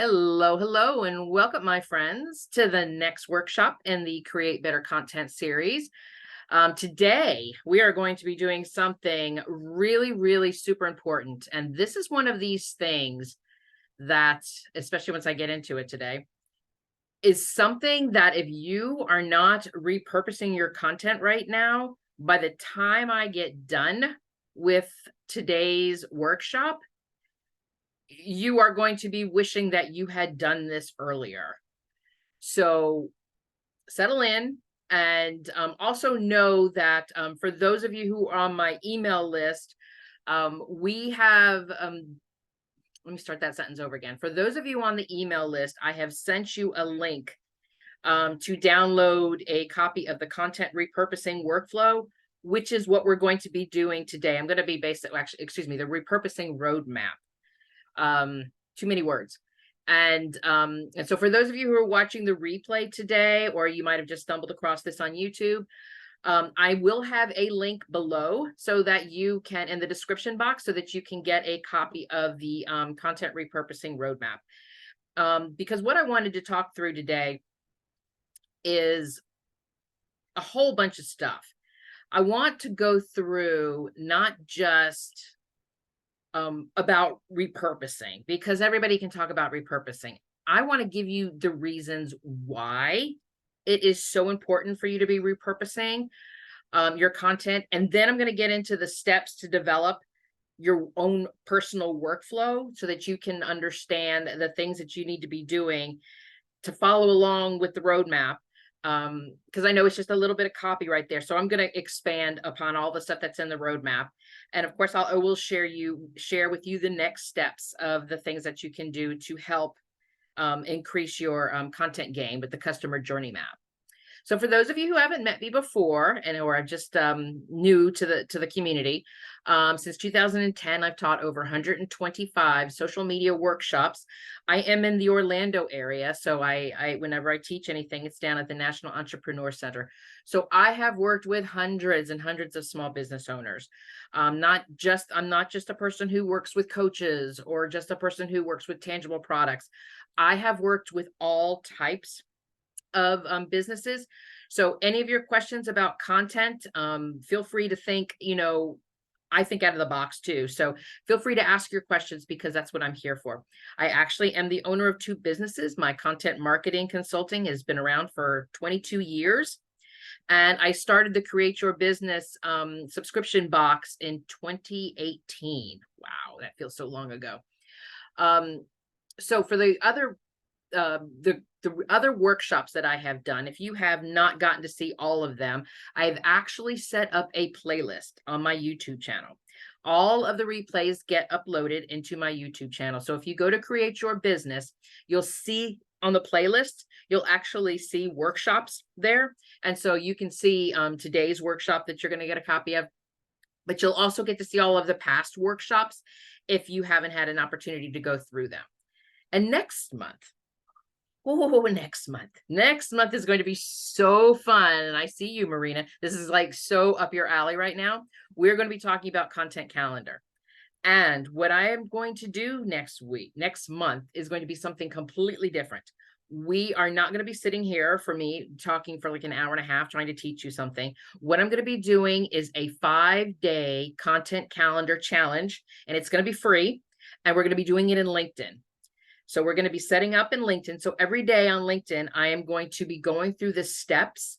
Hello, hello, and welcome, my friends, to the next workshop in the Create Better Content series. Today, we are going to be doing something really, really super important. And this is one of these things that, especially once I get into it today, is something that if you are not repurposing your content right now, by the time I get done with today's workshop, you are going to be wishing that you had done this earlier. So settle in and also know that for those of you who are on my email list, we have, let me start that sentence over again. For those of you on the email list, I have sent you a link to download a copy of the content repurposing workflow, which is what we're going to be doing today. I'm going to be the repurposing roadmap. Too many words. And so for those of you who are watching the replay today, or you might have just stumbled across this on YouTube, I will have a link below so that you can, in the description box, so that you can get a copy of the content repurposing roadmap. Because what I wanted to talk through today is a whole bunch of stuff. I want to go through not just about repurposing, because everybody can talk about repurposing. I want to give you the reasons why it is so important for you to be repurposing your content. And then I'm going to get into the steps to develop your own personal workflow so that you can understand the things that you need to be doing to follow along with the roadmap. Because I know it's just a little bit of copy right there. So I'm going to expand upon all the stuff that's in the roadmap. And of course, I will share with you the next steps of the things that you can do to help increase your content game with the customer journey map. So for those of you who haven't met me before and or are just new to the community, since 2010, I've taught over 125 social media workshops. I am in the Orlando area, so I whenever I teach anything, it's down at the National Entrepreneur Center. So I have worked with hundreds and hundreds of small business owners. I'm not just a person who works with coaches or just a person who works with tangible products. I have worked with all types of businesses. So any of your questions about content, feel free to think, I think out of the box too. So feel free to ask your questions because that's what I'm here for. I actually am the owner of two businesses. My content marketing consulting has been around for 22 years. And I started the Create Your Business subscription box in 2018. Wow, that feels so long ago. So for the other workshops that I have done, if you have not gotten to see all of them, I've actually set up a playlist on my YouTube channel. All of the replays get uploaded into my YouTube channel. So if you go to Create Your Business, you'll see on the playlist, you'll actually see workshops there. And so you can see today's workshop that you're going to get a copy of, but you'll also get to see all of the past workshops if you haven't had an opportunity to go through them. And next month, next month is going to be so fun. And I see you, Marina. This is like so up your alley right now. We're going to be talking about content calendar. And what I am going to do next month is going to be something completely different. We are not going to be sitting here for me talking for like an hour and a half trying to teach you something. What I'm going to be doing is a 5-day content calendar challenge, and it's going to be free. And we're going to be doing it in LinkedIn. So we're going to be setting up in LinkedIn. So every day on LinkedIn, I am going to be going through the steps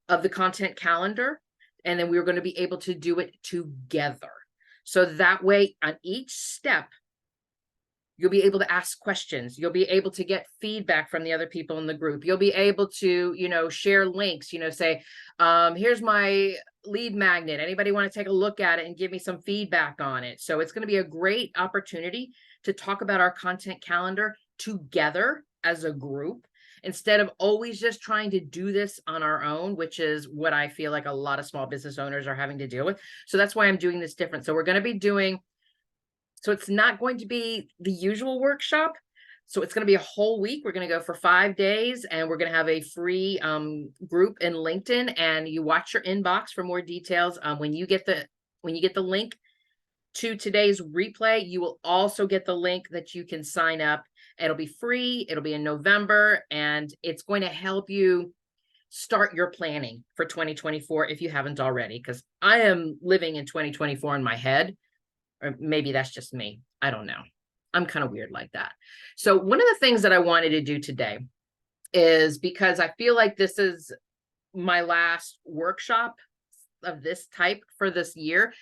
of the content calendar, and then we're going to be able to do it together. So that way on each step, you'll be able to ask questions. You'll be able to get feedback from the other people in the group. You'll be able to, share links, say, here's my lead magnet. Anybody want to take a look at it and give me some feedback on it? So it's going to be a great opportunity to talk about our content calendar together as a group, instead of always just trying to do this on our own, which is what I feel like a lot of small business owners are having to deal with. So that's why I'm doing this different. So we're going to be so it's not going to be the usual workshop. So it's going to be a whole week. We're going to go for 5 days, and we're going to have a free group in LinkedIn, and you watch your inbox for more details. When you get the link to today's replay, you will also get the link that you can sign up It'll be free. It'll be in November, and it's going to help you start your planning for 2024 if you haven't already, because I am living in 2024 in my head, or maybe that's just me. I don't know. I'm kind of weird like that. So one of the things that I wanted to do today is, because I feel like this is my last workshop of this type for this year,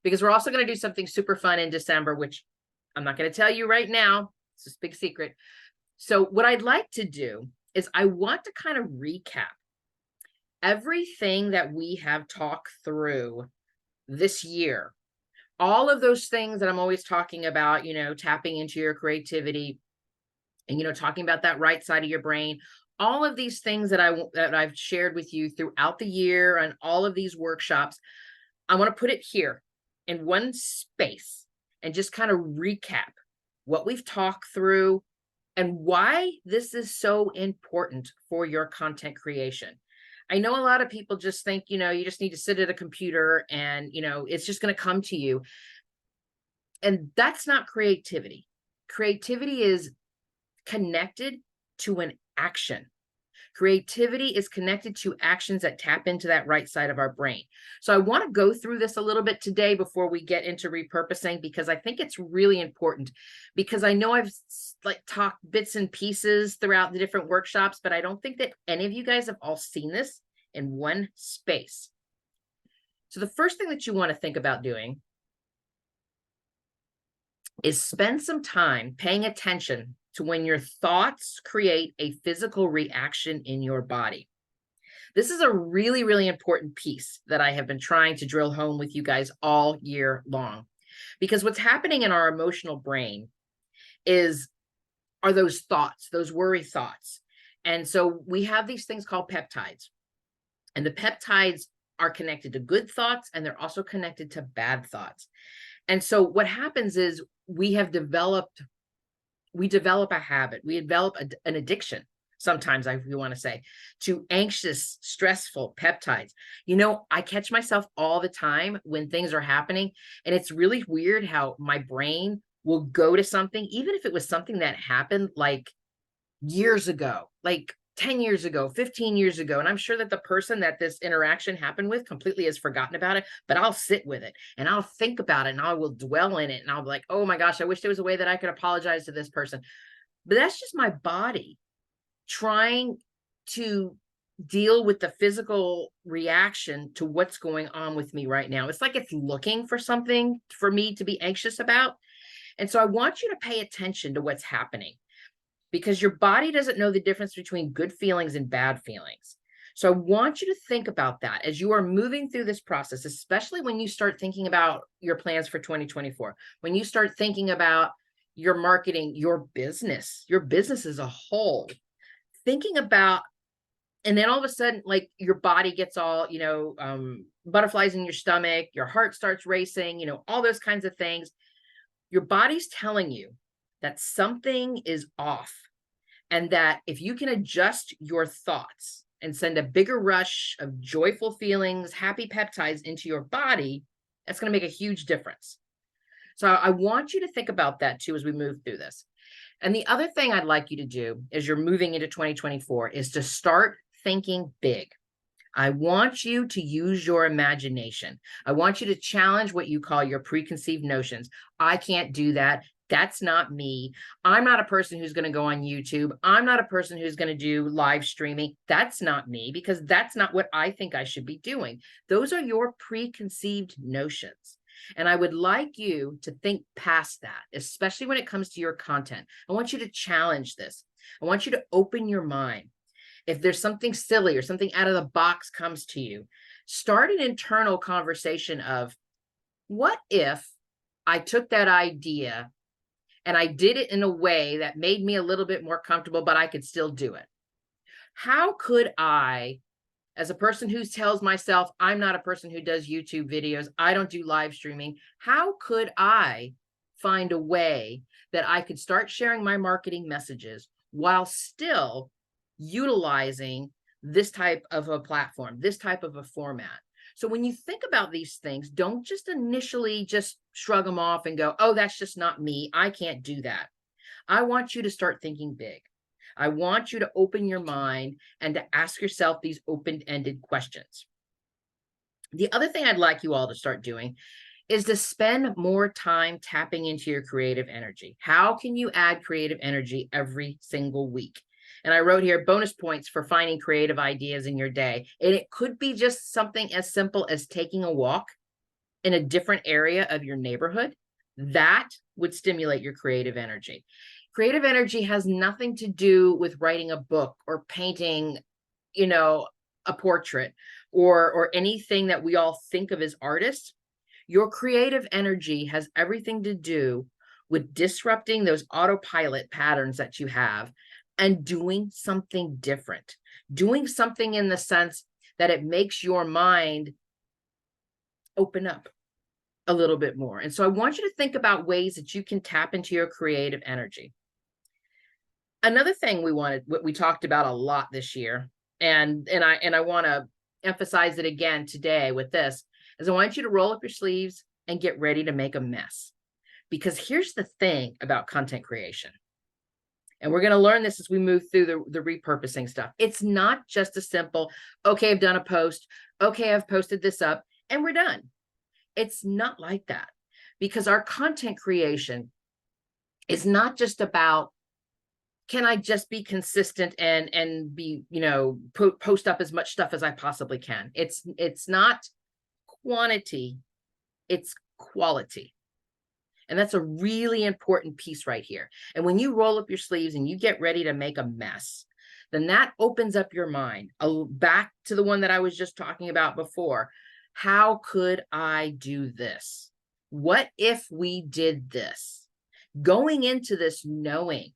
because we're also going to do something super fun in December, which I'm not going to tell you right now. It's a big secret. So what I'd like to do is I want to kind of recap everything that we have talked through this year. All of those things that I'm always talking about, tapping into your creativity and, talking about that right side of your brain. All of these things that I've shared with you throughout the year and all of these workshops, I want to put it here in one space and just kind of recap what we've talked through and why this is so important for your content creation. I know a lot of people just think, you just need to sit at a computer and, it's just going to come to you. And that's not creativity. Creativity is connected to an action. Creativity is connected to actions that tap into that right side of our brain. So I want to go through this a little bit today before we get into repurposing, because I think it's really important, because I know I've talked bits and pieces throughout the different workshops, but I don't think that any of you guys have all seen this in one space. So the first thing that you want to think about doing is spend some time paying attention to when your thoughts create a physical reaction in your body. This is a really, really important piece that I have been trying to drill home with you guys all year long, because what's happening in our emotional brain are those thoughts, those worry thoughts. And so we have these things called peptides, and the peptides are connected to good thoughts, and they're also connected to bad thoughts. And so what happens is we develop a habit, we develop an addiction, sometimes if you want to say, to anxious, stressful peptides. I catch myself all the time when things are happening, and it's really weird how my brain will go to something, even if it was something that happened like years ago, like 10 years ago, 15 years ago. And I'm sure that the person that this interaction happened with completely has forgotten about it, but I'll sit with it and I'll think about it and I will dwell in it. And I'll be like, oh my gosh, I wish there was a way that I could apologize to this person. But that's just my body trying to deal with the physical reaction to what's going on with me right now. It's like it's looking for something for me to be anxious about. And so I want you to pay attention to what's happening, because your body doesn't know the difference between good feelings and bad feelings. So I want you to think about that as you are moving through this process, especially when you start thinking about your plans for 2024, when you start thinking about your marketing, your business as a whole, thinking about, and then all of a sudden, like your body gets all, butterflies in your stomach, your heart starts racing, all those kinds of things. Your body's telling you that something is off, and that if you can adjust your thoughts and send a bigger rush of joyful feelings, happy peptides into your body, that's going to make a huge difference. So I want you to think about that too as we move through this. And the other thing I'd like you to do as you're moving into 2024 is to start thinking big. I want you to use your imagination. I want you to challenge what you call your preconceived notions. I can't do that. That's not me. I'm not a person who's going to go on YouTube. I'm not a person who's going to do live streaming. That's not me, because that's not what I think I should be doing. Those are your preconceived notions. And I would like you to think past that, especially when it comes to your content. I want you to challenge this. I want you to open your mind. If there's something silly or something out of the box comes to you, start an internal conversation of, what if I took that idea and I did it in a way that made me a little bit more comfortable, but I could still do it? How could I, as a person who tells myself I'm not a person who does YouTube videos, I don't do live streaming, how could I find a way that I could start sharing my marketing messages while still utilizing this type of a platform, this type of a format? So when you think about these things, don't just initially just shrug them off and go, oh, that's just not me. I can't do that. I want you to start thinking big. I want you to open your mind and to ask yourself these open-ended questions. The other thing I'd like you all to start doing is to spend more time tapping into your creative energy. How can you add creative energy every single week? And I wrote here bonus points for finding creative ideas in your day. And it could be just something as simple as taking a walk in a different area of your neighborhood. That would stimulate your creative energy. Creative energy has nothing to do with writing a book or painting, a portrait or anything that we all think of as artists. Your creative energy has everything to do with disrupting those autopilot patterns that you have and doing something different, doing something in the sense that it makes your mind open up a little bit more. And so I want you to think about ways that you can tap into your creative energy. Another thing what we talked about a lot this year, and I want to emphasize it again today with this, is I want you to roll up your sleeves and get ready to make a mess. Because here's the thing about content creation. And we're going to learn this as we move through the repurposing stuff. It's not just a simple, okay, I've done a post. Okay, I've posted this up and we're done. It's not like that, because our content creation is not just about, can I just be consistent and be, post up as much stuff as I possibly can. It's not quantity, it's quality. And that's a really important piece right here. And when you roll up your sleeves and you get ready to make a mess, then that opens up your mind. Back to the one that I was just talking about before. How could I do this? What if we did this? Going into this knowing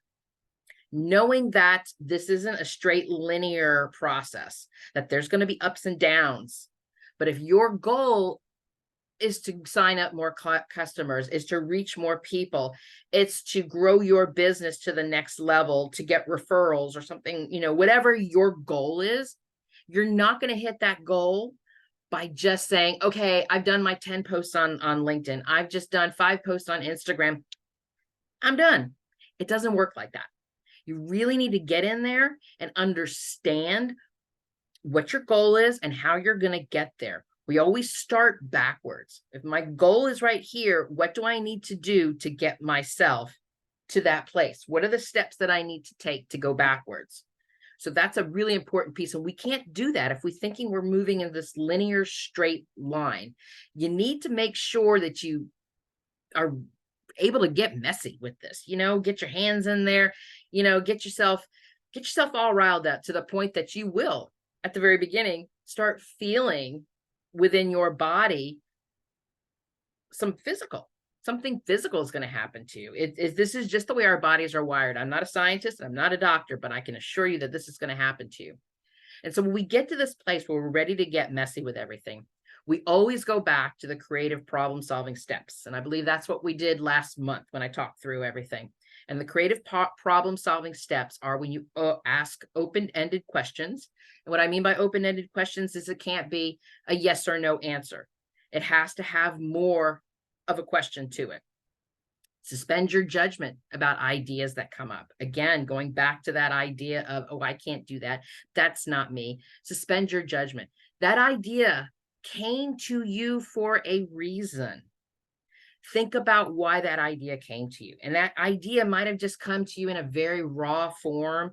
that this isn't a straight linear process, that there's going to be ups and downs. But if your goal is to sign up more customers, is to reach more people, it's to grow your business to the next level, to get referrals or something, whatever your goal is, you're not going to hit that goal by just saying, okay, I've done my 10 posts on LinkedIn. I've just done 5 posts on Instagram. I'm done. It doesn't work like that. You really need to get in there and understand what your goal is and how you're going to get there. We always start backwards. If my goal is right here, what do I need to do to get myself to that place? What are the steps that I need to take to go backwards? So that's a really important piece. And we can't do that if we're thinking we're moving in this linear straight line. You need to make sure that you are able to get messy with this, get your hands in there, get yourself all riled up to the point that you will, at the very beginning, start feeling within your body something physical is going to happen to you. This is just the way our bodies are wired. I'm not a scientist, I'm not a doctor, but I can assure you that this is going to happen to you. And so when we get to this place where we're ready to get messy with everything, we always go back to the creative problem solving steps. And I believe that's what we did last month when I talked through everything. And the creative problem solving steps are when you ask open-ended questions. And what I mean by open-ended questions is it can't be a yes or no answer. It has to have more of a question to it. Suspend your judgment about ideas that come up. Again, going back to that idea of, oh, I can't do that. That's not me. Suspend your judgment. That idea came to you for a reason. Think about why that idea came to you. And that idea might have just come to you in a very raw form.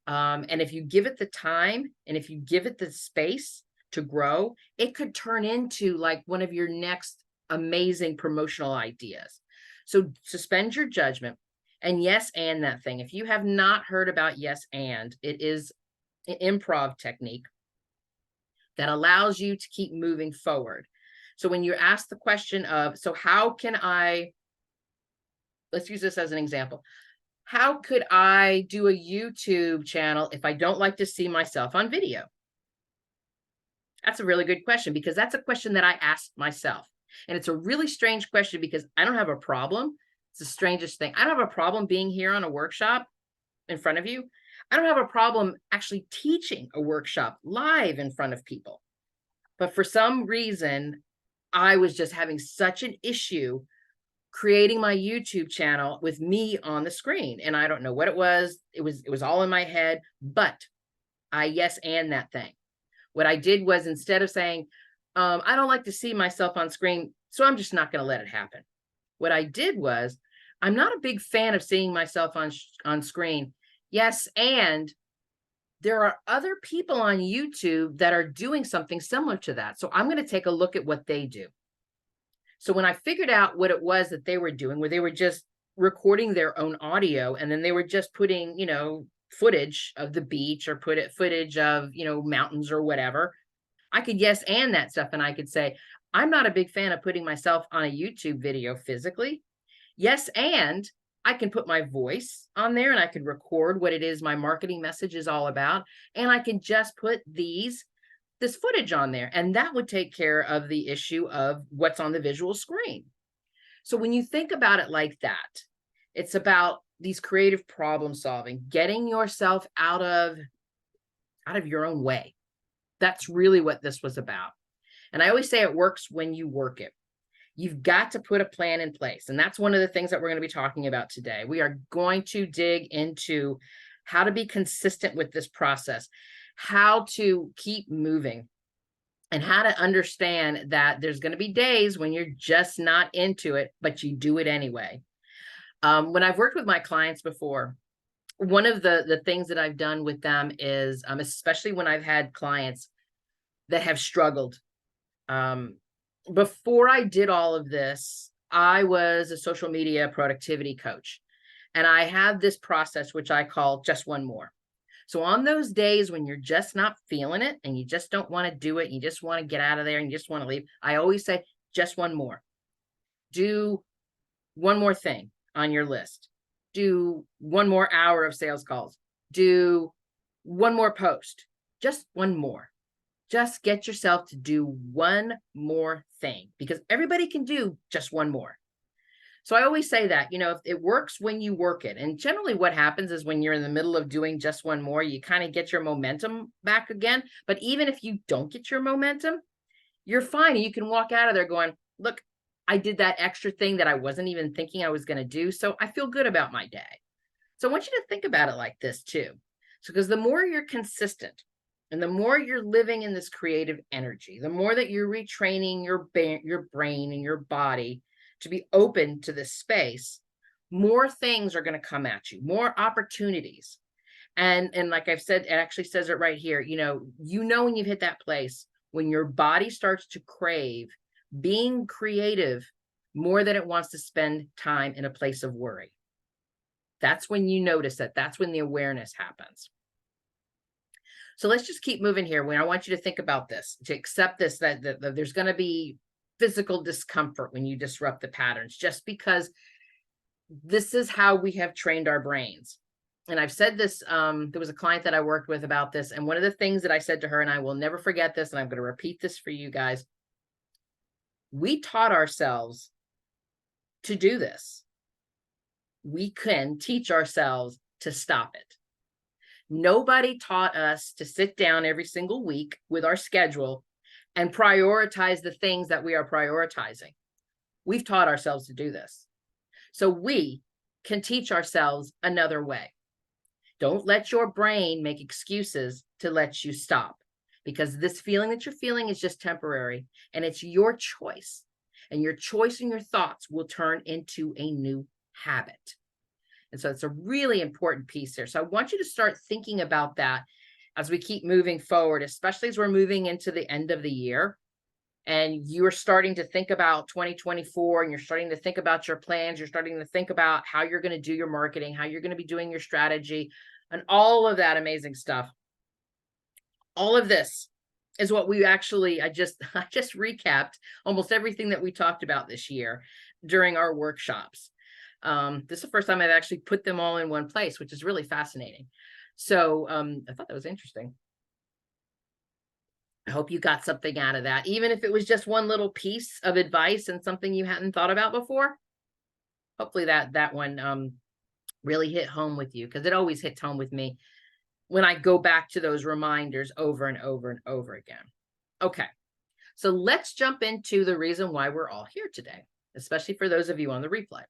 And if you give it the time and if you give it the space to grow, it could turn into like one of your next amazing promotional ideas. So suspend your judgment and yes, and that thing. If you have not heard about yes, and it is an improv technique that allows you to keep moving forward. So when you're asked the question of, so how can I, let's use this as an example. How could I do a YouTube channel if I don't like to see myself on video? That's a really good question, because that's a question that I asked myself. And it's a really strange question because I don't have a problem. It's the strangest thing. I don't have a problem being here on a workshop in front of you. I don't have a problem actually teaching a workshop live in front of people. But for some reason, I was just having such an issue creating my YouTube channel with me on the screen. And I don't know what it was. It was all in my head, but I yes and that thing. What I did was, instead of saying, I don't like to see myself on screen, so I'm just not going to let it happen. What I did was, I'm not a big fan of seeing myself on screen. Yes, and there are other people on YouTube that are doing something similar to that. So I'm going to take a look at what they do. So when I figured out what it was that they were doing, where they were just recording their own audio, and then they were just putting, footage of the beach, or footage of, mountains or whatever, I could yes and that stuff. And I could say, I'm not a big fan of putting myself on a YouTube video physically. Yes, and I can put my voice on there, and I could record what it is my marketing message is all about. And I can just put this footage on there, and that would take care of the issue of what's on the visual screen. So when you think about it like that, it's about these creative problem solving, getting yourself out of your own way. That's really what this was about. And I always say it works when you work it. You've got to put a plan in place. And that's one of the things that we're going to be talking about today. We are going to dig into how to be consistent with this process, how to keep moving, and how to understand that there's going to be days when you're just not into it, but you do it anyway. When I've worked with my clients before, one of the things that I've done with them is, especially when I've had clients that have struggled, before I did all of this, I was a social media productivity coach, and I have this process, which I call just one more. So on those days when you're just not feeling it, and you just don't want to do it, you just want to get out of there and you just want to leave, I always say just one more. Do one more thing on your list. Do one more hour of sales calls. Do one more post. Just one more. Just get yourself to do one more thing, because everybody can do just one more. So I always say that, if it works when you work it. And generally what happens is, when you're in the middle of doing just one more, you kind of get your momentum back again. But even if you don't get your momentum, you're fine. You can walk out of there going, look, I did that extra thing that I wasn't even thinking I was going to do. So I feel good about my day. So I want you to think about it like this too. So, because the more you're consistent, and the more you're living in this creative energy, the more that you're retraining your brain and your body to be open to this space, more things are going to come at you, more opportunities. And like I've said, it actually says it right here, when you've hit that place when your body starts to crave being creative more than it wants to spend time in a place of worry. That's when you notice that. That's when the awareness happens. So let's just keep moving here. When I want you to think about this, to accept this, that there's going to be physical discomfort when you disrupt the patterns, just because this is how we have trained our brains. And I've said this, there was a client that I worked with about this. And one of the things that I said to her, and I will never forget this, and I'm going to repeat this for you guys. We taught ourselves to do this. We can teach ourselves to stop it. Nobody taught us to sit down every single week with our schedule and prioritize the things that we are prioritizing. We've taught ourselves to do this. So we can teach ourselves another way. Don't let your brain make excuses to let you stop, because this feeling that you're feeling is just temporary, and it's your choice. And your choice and your thoughts will turn into a new habit. And so it's a really important piece here. So I want you to start thinking about that as we keep moving forward, especially as we're moving into the end of the year, and you're starting to think about 2024, and you're starting to think about your plans. You're starting to think about how you're going to do your marketing, how you're going to be doing your strategy, and all of that amazing stuff. All of this is what we actually, I just recapped almost everything that we talked about this year during our workshops. This is the first time I've actually put them all in one place, which is really fascinating. So I thought that was interesting. I hope you got something out of that, even if it was just one little piece of advice and something you hadn't thought about before. Hopefully that one really hit home with you, because it always hits home with me when I go back to those reminders over and over and over again. Okay, so let's jump into the reason why we're all here today. especially for those of you on the replay.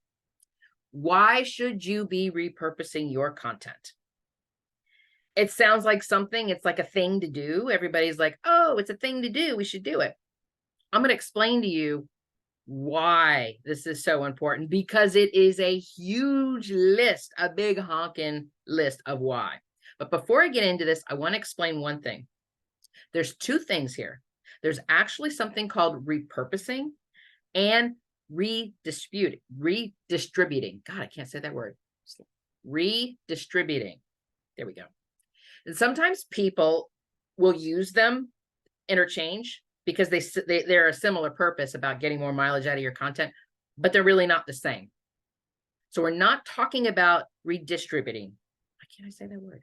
Why should you be repurposing your content? It sounds like something, it's like a thing to do. Everybody's like, oh, it's a thing to do, we should do it. I'm going to explain to you why this is so important, because it is a huge list, a big honking list of why. But before I get into this, I want to explain one thing. There's two things here. There's actually something called repurposing and redistributing. God, I can't say that word. Redistributing. There we go. And sometimes people will use them interchange because they're a similar purpose about getting more mileage out of your content, but they're really not the same. So we're not talking about redistributing. Why can't I say that word?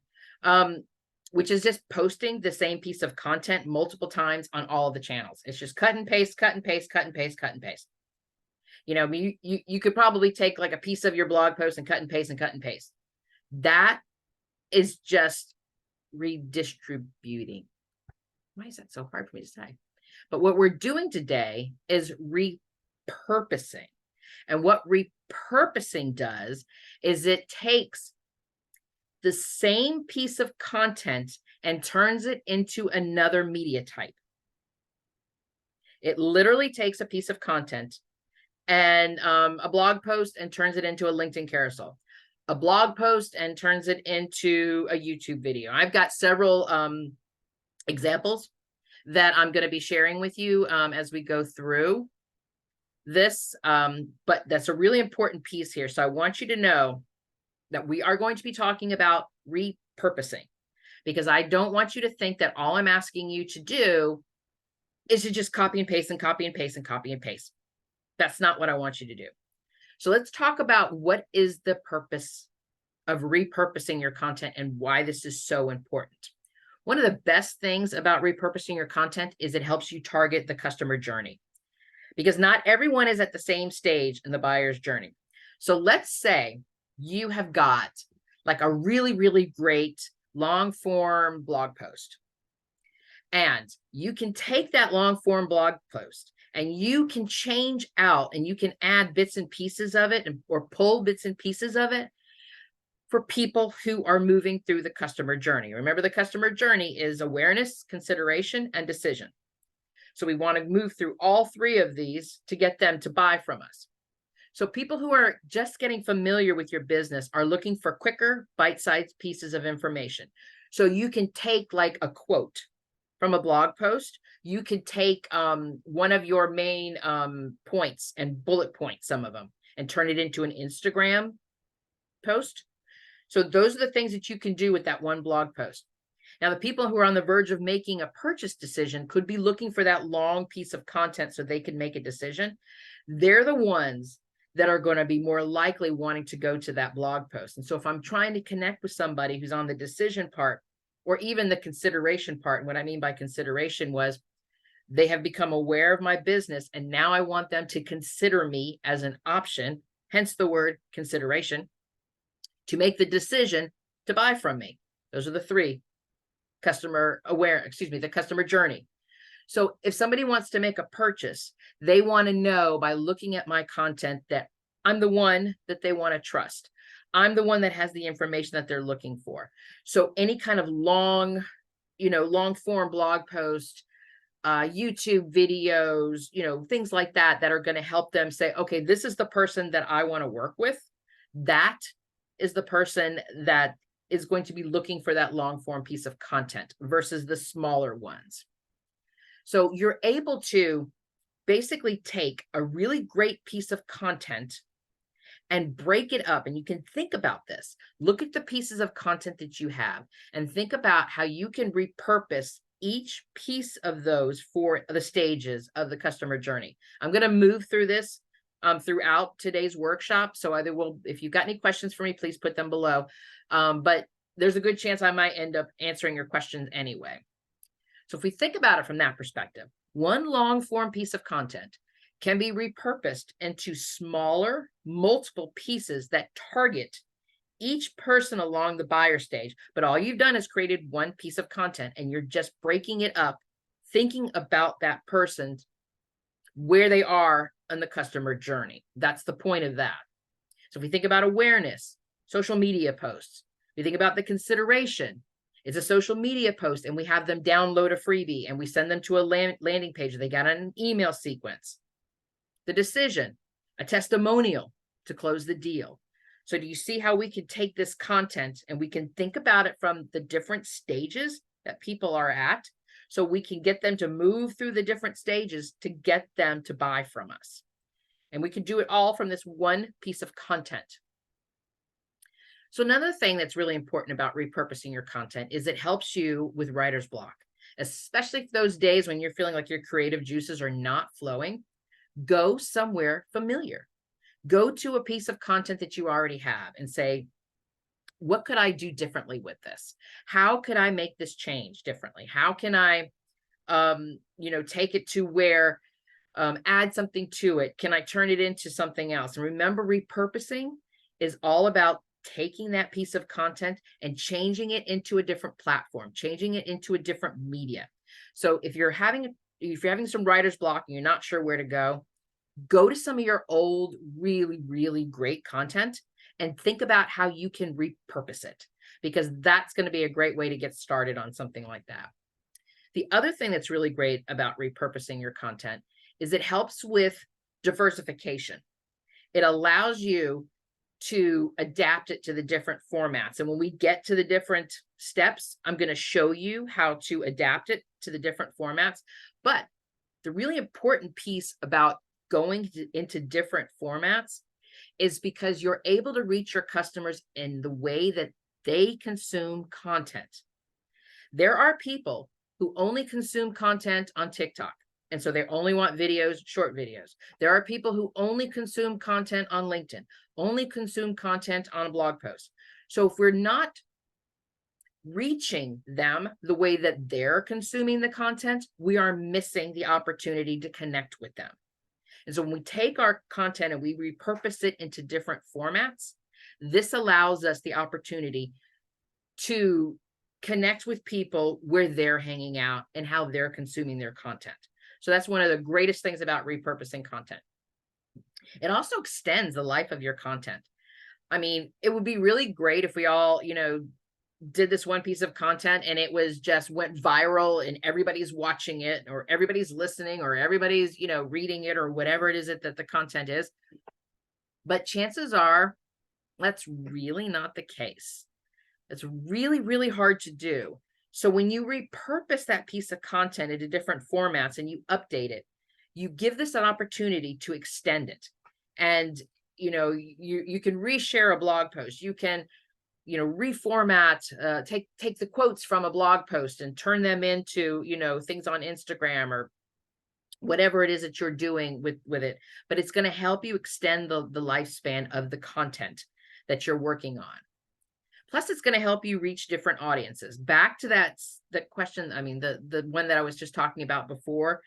Which is just posting the same piece of content multiple times on all of the channels. It's just cut and paste, cut and paste, cut and paste, cut and paste. You know, you could probably take like a piece of your blog post and cut and paste and cut and paste. That is just redistributing. Why is that so hard for me to say? But what we're doing today is repurposing. And what repurposing does is it takes the same piece of content and turns it into another media type. It literally takes a piece of content and a blog post and turns it into a LinkedIn carousel, a blog post and turns it into a YouTube video. I've got several examples that I'm going to be sharing with you as we go through this. But that's a really important piece here. So I want you to know that we are going to be talking about repurposing, because I don't want you to think that all I'm asking you to do is to just copy and paste and copy and paste and copy and paste. That's not what I want you to do. So let's talk about what is the purpose of repurposing your content and why this is so important. One of the best things about repurposing your content is it helps you target the customer journey, because not everyone is at the same stage in the buyer's journey. So let's say you have got like a really, really great long form blog post, and you can take that long form blog post and you can change out and you can add bits and pieces of it or pull bits and pieces of it for people who are moving through the customer journey. Remember, the customer journey is awareness, consideration, and decision. So we want to move through all three of these to get them to buy from us. So people who are just getting familiar with your business are looking for quicker, bite-sized pieces of information. So you can take like a quote from a blog post. You could take one of your main points and bullet point some of them and turn it into an Instagram post. So those are the things that you can do with that one blog post. Now, the people who are on the verge of making a purchase decision could be looking for that long piece of content so they can make a decision. They're the ones that are going to be more likely wanting to go to that blog post. And so if I'm trying to connect with somebody who's on the decision part or even the consideration part, and what I mean by consideration was they have become aware of my business and now I want them to consider me as an option, hence the word consideration, to make the decision to buy from me. Those are the three: the customer journey. So if somebody wants to make a purchase, they want to know by looking at my content that I'm the one that they want to trust. I'm the one that has the information that they're looking for. So any kind of long form blog post, YouTube videos, things like that are going to help them say, okay, this is the person that I want to work with. That is the person that is going to be looking for that long form piece of content versus the smaller ones. So you're able to basically take a really great piece of content and break it up. And you can think about this. Look at the pieces of content that you have and think about how you can repurpose each piece of those for the stages of the customer journey. I'm going to move through this throughout today's workshop. So if you've got any questions for me, please put them below. But there's a good chance I might end up answering your questions anyway. So if we think about it from that perspective, one long form piece of content can be repurposed into smaller, multiple pieces that target each person along the buyer stage. But all you've done is created one piece of content and you're just breaking it up, thinking about that person, where they are in the customer journey. That's the point of that. So if we think about awareness, social media posts, we think about the consideration, it's a social media post and we have them download a freebie and we send them to a landing page. They got an email sequence. The decision, a testimonial to close the deal. So do you see how we can take this content and we can think about it from the different stages that people are at, so we can get them to move through the different stages to get them to buy from us. And we can do it all from this one piece of content. So another thing that's really important about repurposing your content is it helps you with writer's block, especially for those days when you're feeling like your creative juices are not flowing. Go somewhere familiar. Go to a piece of content that you already have and say, what could I do differently with this? How could I make this change differently? How can I, take it to where, add something to it? Can I turn it into something else? And remember, repurposing is all about taking that piece of content and changing it into a different platform, changing it into a different media. So if you're having some writer's block and you're not sure where to go to some of your old, really, really great content and think about how you can repurpose it, because that's going to be a great way to get started on something like that. The other thing that's really great about repurposing your content is it helps with diversification. It allows you to adapt it to the different formats. And when we get to the different steps, I'm going to show you how to adapt it to the different formats. But the really important piece about going into different formats is because you're able to reach your customers in the way that they consume content. There are people who only consume content on TikTok, and so they only want videos, short videos. There are people who only consume content on LinkedIn, only consume content on a blog post. So if we're not reaching them the way that they're consuming the content, we are missing the opportunity to connect with them. And so when we take our content and we repurpose it into different formats, this allows us the opportunity to connect with people where they're hanging out and how they're consuming their content. So that's one of the greatest things about repurposing content. It also extends the life of your content. I mean, it would be really great if we all, did this one piece of content and it was just went viral and everybody's watching it or everybody's listening or everybody's, reading it or whatever it is that the content is. But chances are that's really not the case. It's really, really hard to do. So when you repurpose that piece of content into different formats and you update it, you give this an opportunity to extend it. And, you can reshare a blog post. You can reformat, take the quotes from a blog post and turn them into, things on Instagram or whatever it is that you're doing with it. But it's going to help you extend the lifespan of the content that you're working on. Plus, it's going to help you reach different audiences. Back to that question, the one that I was just talking about before,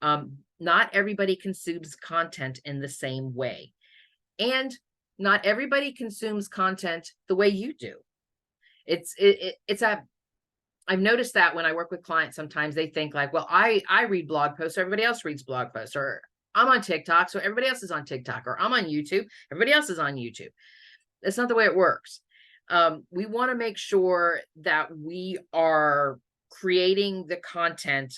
not everybody consumes content in the same way. And not everybody consumes content the way you do. I've noticed that when I work with clients, sometimes they think like, well, I read blog posts, so everybody else reads blog posts, or I'm on TikTok, so everybody else is on TikTok, or I'm on YouTube, everybody else is on YouTube. That's not the way it works. We want to make sure that we are creating the content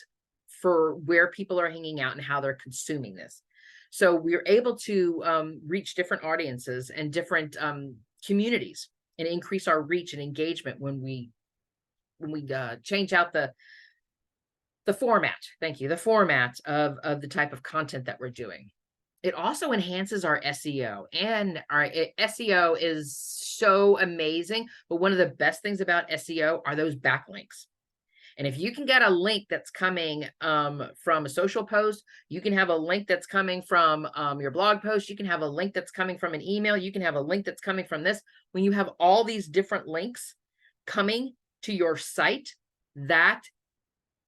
for where people are hanging out and how they're consuming this. So we're able to reach different audiences and different communities and increase our reach and engagement when we change out the format. Thank you. The format of the type of content that we're doing. It also enhances our SEO, and our SEO is so amazing. But one of the best things about SEO are those backlinks. And if you can get a link that's coming from a social post, you can have a link that's coming from your blog post, you can have a link that's coming from an email, you can have a link that's coming from this. When you have all these different links coming to your site, that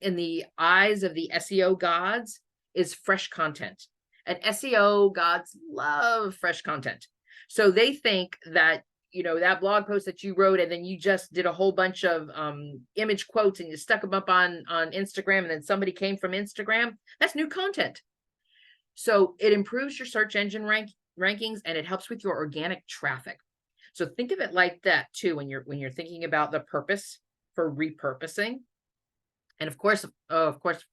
in the eyes of the SEO gods is fresh content. And SEO gods love fresh content. So they think that that blog post that you wrote and then you just did a whole bunch of image quotes and you stuck them up on Instagram and then somebody came from Instagram, that's new content. So it improves your search engine rankings, and it helps with your organic traffic. So think of it like that too when you're thinking about the purpose for repurposing. And of course, oh, of course,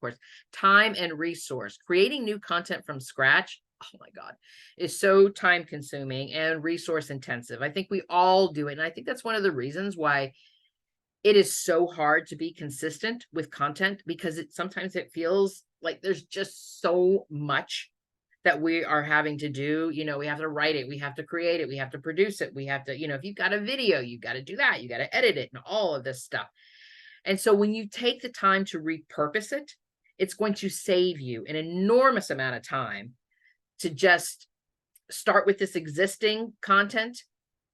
time and resource. Creating new content from scratch, oh my God, is so time consuming and resource intensive. I think we all do it. And I think that's one of the reasons why it is so hard to be consistent with content, because sometimes it feels like there's just so much that we are having to do. We have to write it, we have to create it, we have to produce it, we have to, if you've got a video, you got to do that, you got to edit it and all of this stuff. And so when you take the time to repurpose it, it's going to save you an enormous amount of time to just start with this existing content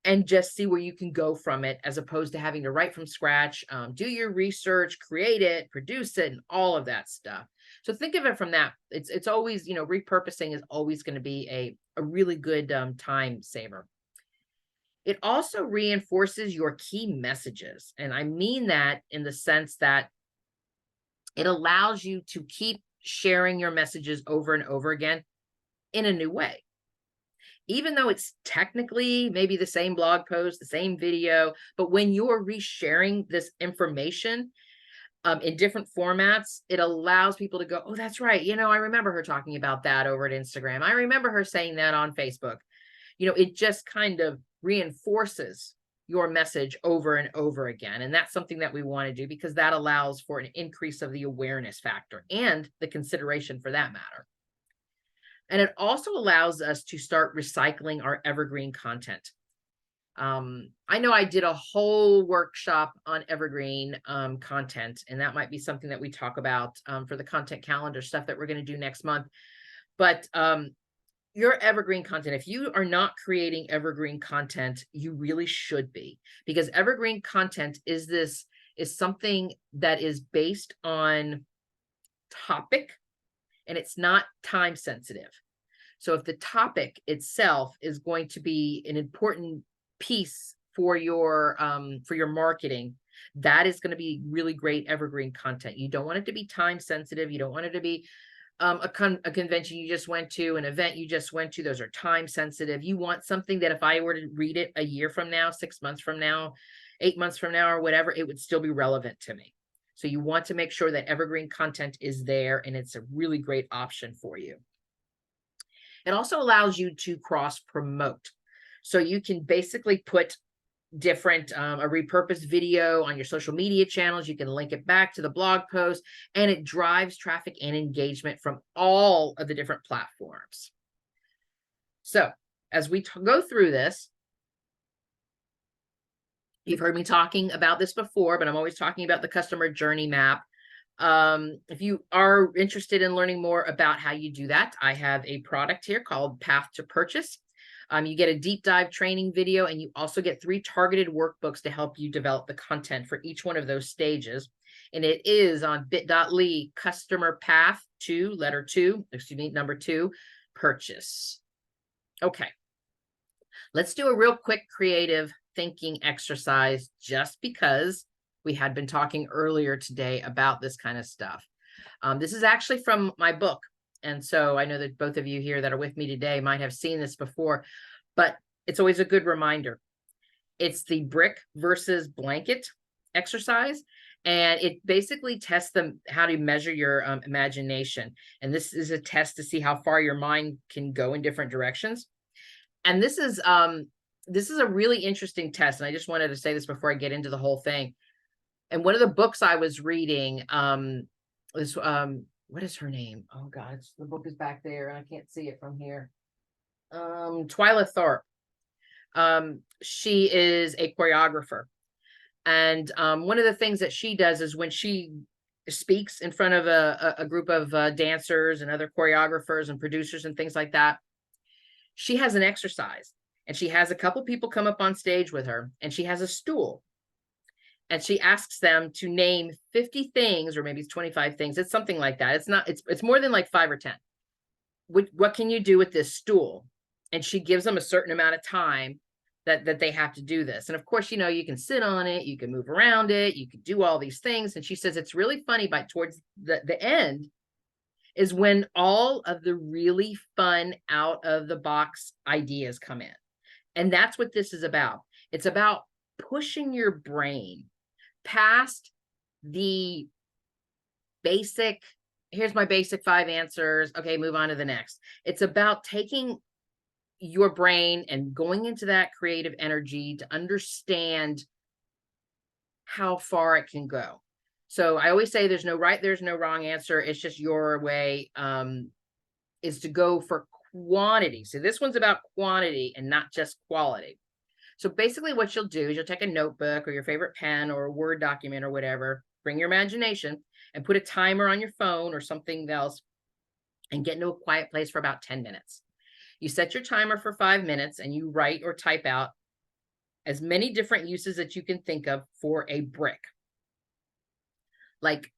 and just see where you can go from it, as opposed to having to write from scratch, do your research, create it, produce it, and all of that stuff. So think of it from that. It's always, repurposing is always going to be a really good time saver. It also reinforces your key messages. And I mean that in the sense that it allows you to keep sharing your messages over and over again in a new way. Even though it's technically maybe the same blog post, the same video, but when you're resharing this information in different formats, it allows people to go, oh, that's right. I remember her talking about that over at Instagram. I remember her saying that on Facebook. It just kind of reinforces your message over and over again. And that's something that we want to do, because that allows for an increase of the awareness factor and the consideration for that matter. And it also allows us to start recycling our evergreen content. I know I did a whole workshop on evergreen content, and that might be something that we talk about for the content calendar stuff that we're going to do next month. But your evergreen content, if you are not creating evergreen content, you really should be, because evergreen content is something that is based on topic, and it's not time sensitive. So if the topic itself is going to be an important piece for your marketing, that is going to be really great evergreen content. You don't want it to be time sensitive. You don't want it to be a convention you just went to, an event you just went to. Those are time sensitive. You want something that if I were to read it a year from now, 6 months from now, 8 months from now, or whatever, it would still be relevant to me. So you want to make sure that evergreen content is there, and it's a really great option for you. It also allows you to cross promote. So you can basically put different a repurposed video on your social media channels. You can link it back to the blog post, and it drives traffic and engagement from all of the different platforms. So as we go through this, you've heard me talking about this before, but I'm always talking about the customer journey map. If you are interested in learning more about how you do that, I have a product here called Path to Purchase. You get a deep dive training video, and you also get 3 targeted workbooks to help you develop the content for each one of those stages. And it is on bit.ly customer path to number 2 purchase. Okay. Let's do a real quick creative thinking exercise, just because we had been talking earlier today about this kind of stuff. This is actually from my book. And so I know that both of you here that are with me today might have seen this before, but it's always a good reminder. It's the brick versus blanket exercise. And it basically tests how to measure your imagination. And this is a test to see how far your mind can go in different directions. And this is a really interesting test. And I just wanted to say this before I get into the whole thing. And one of the books I was reading was what is her name? Oh God, the book is back there and I can't see it from here. Twyla Tharp. She is a choreographer. And one of the things that she does is when she speaks in front of a group of dancers and other choreographers and producers and things like that, she has an exercise, and she has a couple people come up on stage with her, and she has a stool. And she asks them to name 50 things, or maybe it's 25 things. It's something like that. It's more than like 5 or 10. What can you do with this stool? And she gives them a certain amount of time that they have to do this. And of course, you can sit on it, you can move around it, you can do all these things. And she says it's really funny, but towards the end, is when all of the really fun out of the box ideas come in. And that's what this is about. It's about pushing your brain past the basic, here's my basic 5 answers. Okay, move on to the next. It's about taking your brain and going into that creative energy to understand how far it can go. So I always say there's no right, there's no wrong answer. It's just your way is to go for quantity. So this one's about quantity and not just quality. So basically what you'll do is you'll take a notebook or your favorite pen or a Word document or whatever, bring your imagination and put a timer on your phone or something else and get into a quiet place for about 10 minutes. You set your timer for 5 minutes and you write or type out as many different uses that you can think of for a brick. Like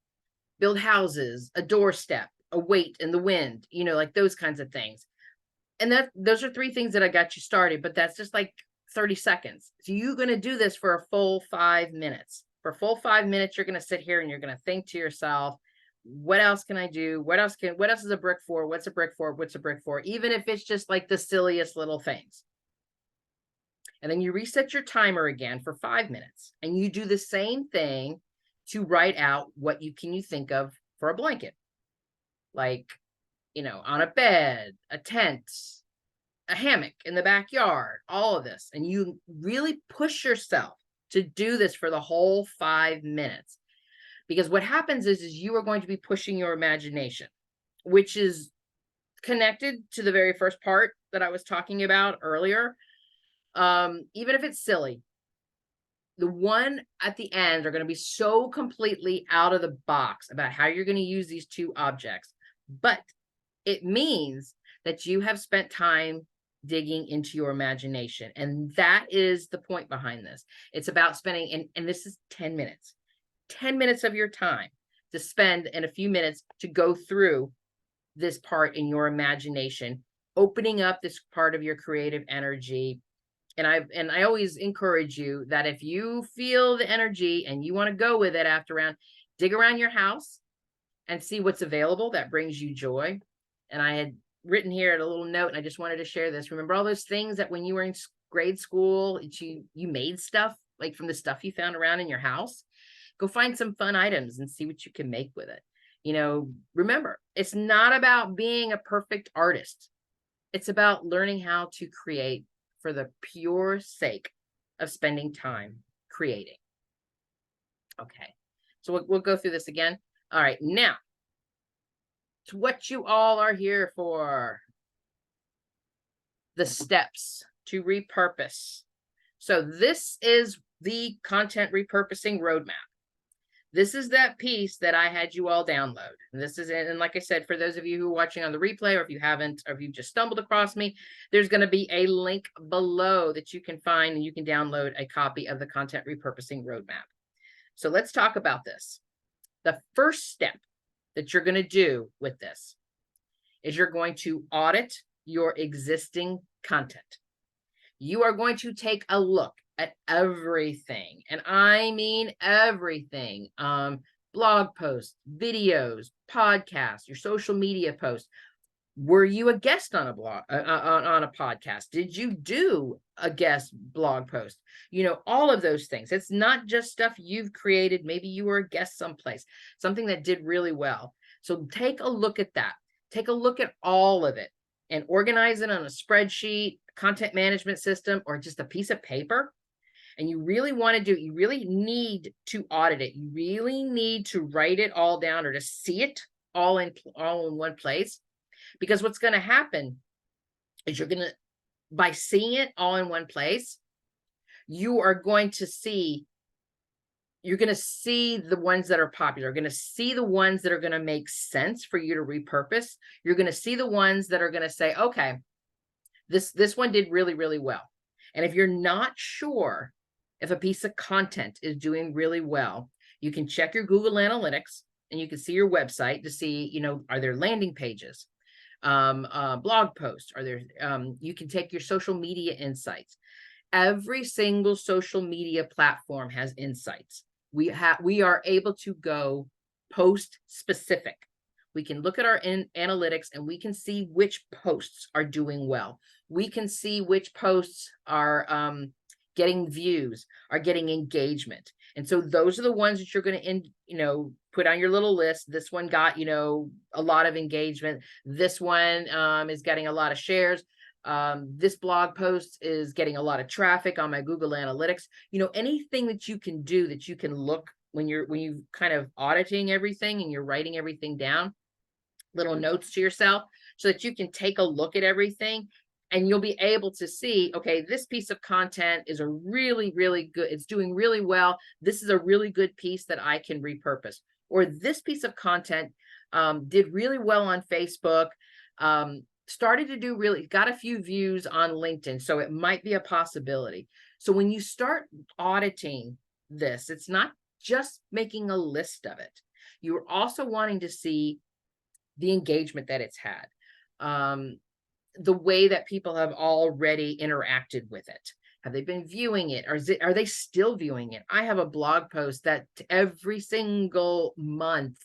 build houses, a doorstep, a weight in the wind, you know, like those kinds of things. And those are 3 things that I got you started, but that's just like 30 seconds. So you're going to do this for a full 5 minutes. For a full 5 minutes, you're going to sit here and you're going to think to yourself, what else can I do? What else is a brick for? What's a brick for? What's a brick for? Even if it's just like the silliest little things. And then you reset your timer again for 5 minutes and you do the same thing to write out what you think of for a blanket. Like, you know, on a bed, a tent, a hammock in the backyard, all of this. And you really push yourself to do this for the whole 5 minutes. Because what happens is you are going to be pushing your imagination, which is connected to the very first part that I was talking about earlier. Even if it's silly, the one at the end are going to be so completely out of the box about how you're going to use these 2 objects. But it means that you have spent time digging into your imagination. And that is the point behind this. It's about spending, and this is 10 minutes, 10 minutes of your time to spend in a few minutes to go through this part in your imagination, opening up this part of your creative energy. And I always encourage you that if you feel the energy and you want to go with it after round, dig around your house and see what's available that brings you joy. And I had written here at a little note, and I just wanted to share this. Remember all those things that when you were in grade school, you made stuff like from the stuff you found around in your house? Go find some fun items and see what you can make with it. You know, remember, it's not about being a perfect artist. It's about learning how to create for the pure sake of spending time creating. Okay, so we'll go through this again. All right, now, it's what you all are here for. The steps to repurpose. So this is the Content Repurposing Roadmap. This is that piece that I had you all download. And this is it. And like I said, for those of you who are watching on the replay, or if you haven't, or if you've just stumbled across me, there's going to be a link below that you can find and you can download a copy of the Content Repurposing Roadmap. So let's talk about this. The first step that you're going to do with this is you're going to audit your existing content. You are going to take a look at everything, and I mean everything. Blog posts, videos, podcasts, your social media posts. Were you a guest on a blog, on a podcast? Did you do a guest blog post? You know, all of those things. It's not just stuff you've created. Maybe you were a guest someplace, something that did really well. So take a look at that. Take a look at all of it and organize it on a spreadsheet, content management system, or just a piece of paper. And you really want to do it. You really need to audit it. You really need to write it all down or to see it all in one place. Because what's going to happen is by seeing it all in one place, you're going to see the ones that are popular. You're going to see the ones that are going to make sense for you to repurpose. You're going to see the ones that are going to say, okay, this one did really, really well. And if you're not sure if a piece of content is doing really well, you can check your Google Analytics and you can see your website to see, you know, are there landing pages, blog posts, are there, you can take your social media insights. Every single social media platform has insights. We are able to go post specific. We can look at our analytics and we can see which posts are doing well. We can see which posts are getting views, are getting engagement. And so those are the ones that you're going to, put on your little list. This one got, a lot of engagement. This one is getting a lot of shares. This blog post is getting a lot of traffic on my Google Analytics. Anything that you can do that you can look when you kind of auditing everything and you're writing everything down, little notes to yourself so that you can take a look at everything and you'll be able to see, okay, this piece of content is a really, really good, it's doing really well. This is a really good piece that I can repurpose. Or this piece of content did really well on Facebook, started to do got a few views on LinkedIn. So it might be a possibility. So when you start auditing this, it's not just making a list of it. You're also wanting to see the engagement that it's had, the way that people have already interacted with it. Have they been viewing it? Or are they still viewing it? I have a blog post that every single month,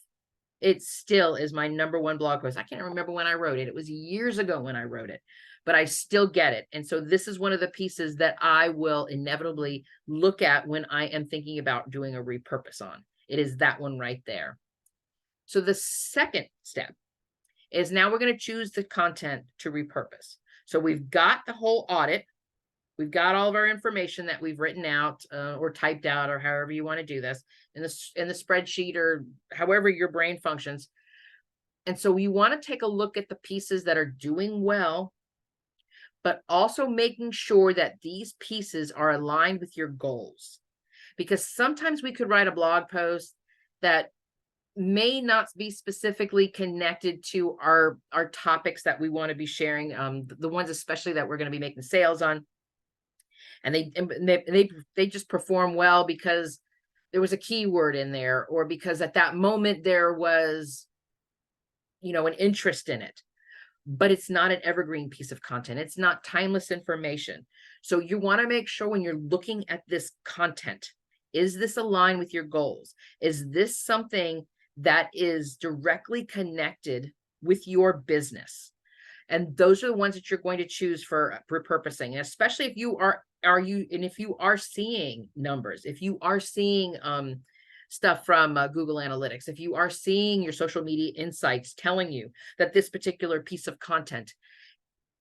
it still is my #1 blog post. I can't remember when I wrote it. It was years ago when I wrote it, but I still get it. And so this is one of the pieces that I will inevitably look at when I am thinking about doing a repurpose on. It is that one right there. So the second step is now we're going to choose the content to repurpose. So we've got the whole audit. We've got all of our information that we've written out or typed out, or however you want to do this in the spreadsheet or however your brain functions. And so you want to take a look at the pieces that are doing well, but also making sure that these pieces are aligned with your goals. Because sometimes we could write a blog post that may not be specifically connected to our topics that we want to be sharing, the ones especially that we're going to be making sales on. And they just perform well because there was a keyword in there, or because at that moment there was, an interest in it. But it's not an evergreen piece of content. It's not timeless information. So you want to make sure when you're looking at this content, is this aligned with your goals? Is this something that is directly connected with your business? And those are the ones that you're going to choose for repurposing. And especially if you if you are seeing numbers, if you are seeing stuff from Google Analytics, if you are seeing your social media insights telling you that this particular piece of content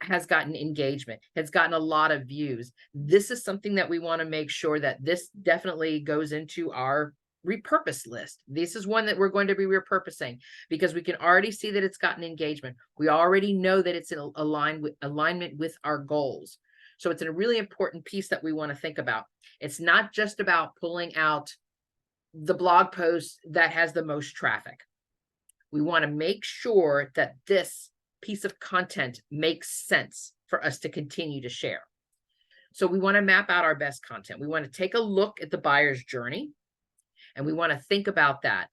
has gotten engagement, has gotten a lot of views, this is something that we want to make sure that this definitely goes into our repurpose list. This is one that we're going to be repurposing because we can already see that it's gotten engagement. We already know that it's in alignment with our goals. So it's a really important piece that we want to think about. It's not just about pulling out the blog post that has the most traffic. We want to make sure that this piece of content makes sense for us to continue to share. So we want to map out our best content. We want to take a look at the buyer's journey. And we want to think about that.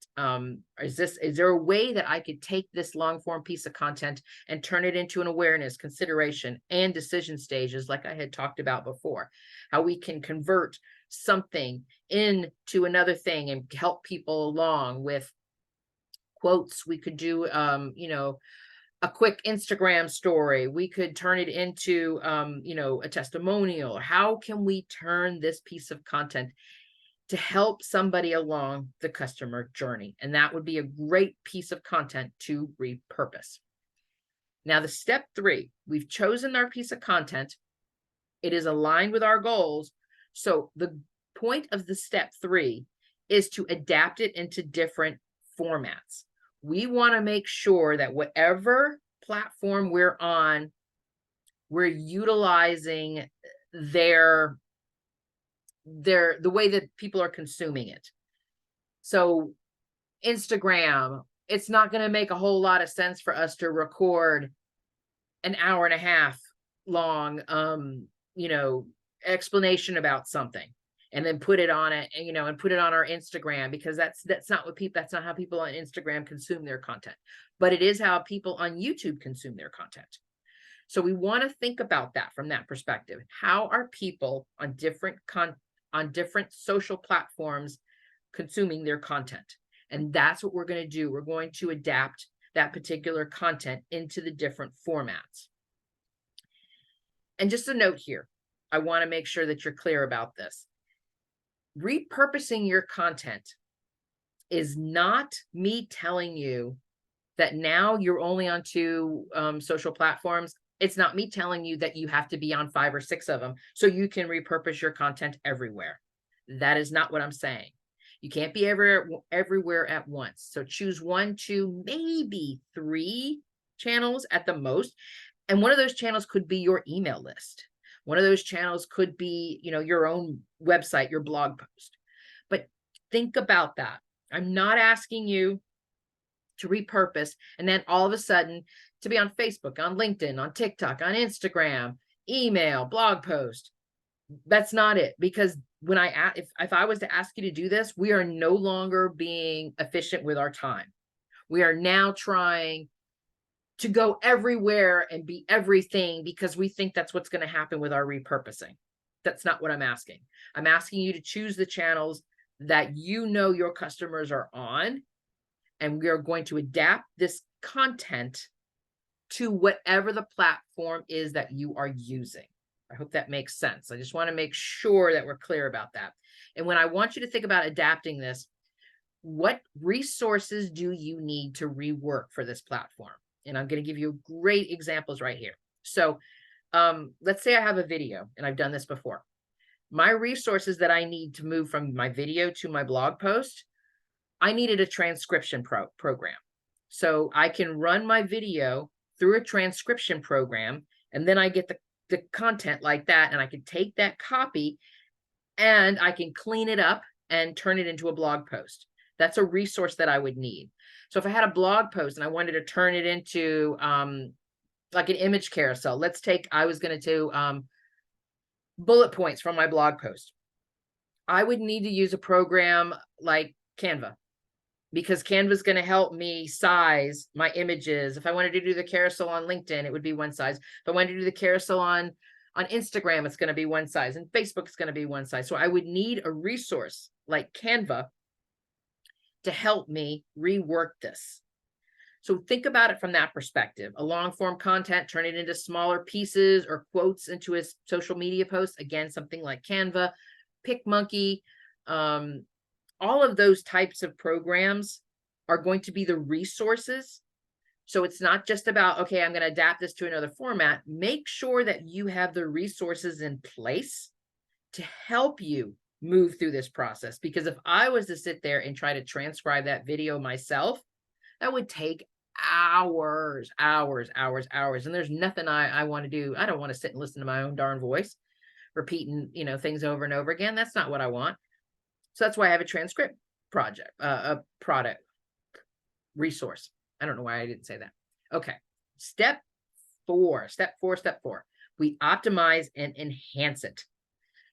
Is there a way that I could take this long form piece of content and turn it into an awareness, consideration, and decision stages, like I had talked about before? How we can convert something into another thing and help people along with quotes. We could do, a quick Instagram story. We could turn it into, a testimonial. How can we turn this piece of content to help somebody along the customer journey? And that would be a great piece of content to repurpose. Now, the step 3, we've chosen our piece of content. It is aligned with our goals. So the point of the step 3 is to adapt it into different formats. We want to make sure that whatever platform we're on, we're utilizing the way that people are consuming it. So Instagram, it's not going to make a whole lot of sense for us to record an hour and a half long, explanation about something and then put it on it, and put it on our Instagram, because that's not how people on Instagram consume their content, but it is how people on YouTube consume their content. So we want to think about that from that perspective. How are people on different social platforms consuming their content? And that's what we're going to do. We're going to adapt that particular content into the different formats. And just a note here, I want to make sure that you're clear about this. Repurposing your content is not me telling you that now you're only on 2 social platforms. It's not me telling you that you have to be on 5 or 6 of them so you can repurpose your content everywhere. That is not what I'm saying. You can't be everywhere at once. So choose 1, 2, maybe 3 channels at the most. And one of those channels could be your email list. One of those channels could be, your own website, your blog post. But think about that. I'm not asking you to repurpose and then all of a sudden to be on Facebook, on LinkedIn, on TikTok, on Instagram, email, blog post. That's not it. Because when if I was to ask you to do this, we are no longer being efficient with our time. We are now trying to go everywhere and be everything because we think that's what's going to happen with our repurposing. That's not what I'm asking. I'm asking you to choose the channels that your customers are on, and we are going to adapt this content to whatever the platform is that you are using. I hope that makes sense. I just want to make sure that we're clear about that. And when I want you to think about adapting this, what resources do you need to rework for this platform? And I'm going to give you great examples right here. So let's say I have a video, and I've done this before. My resources that I need to move from my video to my blog post, I needed a transcription program. So I can run my video through a transcription program, and then I get the content like that, and I can take that copy and I can clean it up and turn it into a blog post. That's a resource that I would need. So if I had a blog post and I wanted to turn it into like an image carousel, I was going to do bullet points from my blog post. I would need to use a program like Canva, because Canva is going to help me size my images. If I wanted to do the carousel on LinkedIn, it would be one size. If I wanted to do the carousel on Instagram, it's going to be one size, and Facebook is going to be one size. So I would need a resource like Canva to help me rework this. So think about it from that perspective. A long form content, turn it into smaller pieces or quotes into a social media post. Again, something like Canva, PicMonkey, all of those types of programs are going to be the resources. So it's not just about, okay, I'm going to adapt this to another format. Make sure that you have the resources in place to help you move through this process. Because if I was to sit there and try to transcribe that video myself, that would take hours. And there's nothing I want to do. I don't want to sit and listen to my own darn voice, repeating, things over and over again. That's not what I want. So that's why I have a transcript a product resource. I don't know why I didn't say that. Okay. Step four. We optimize and enhance it.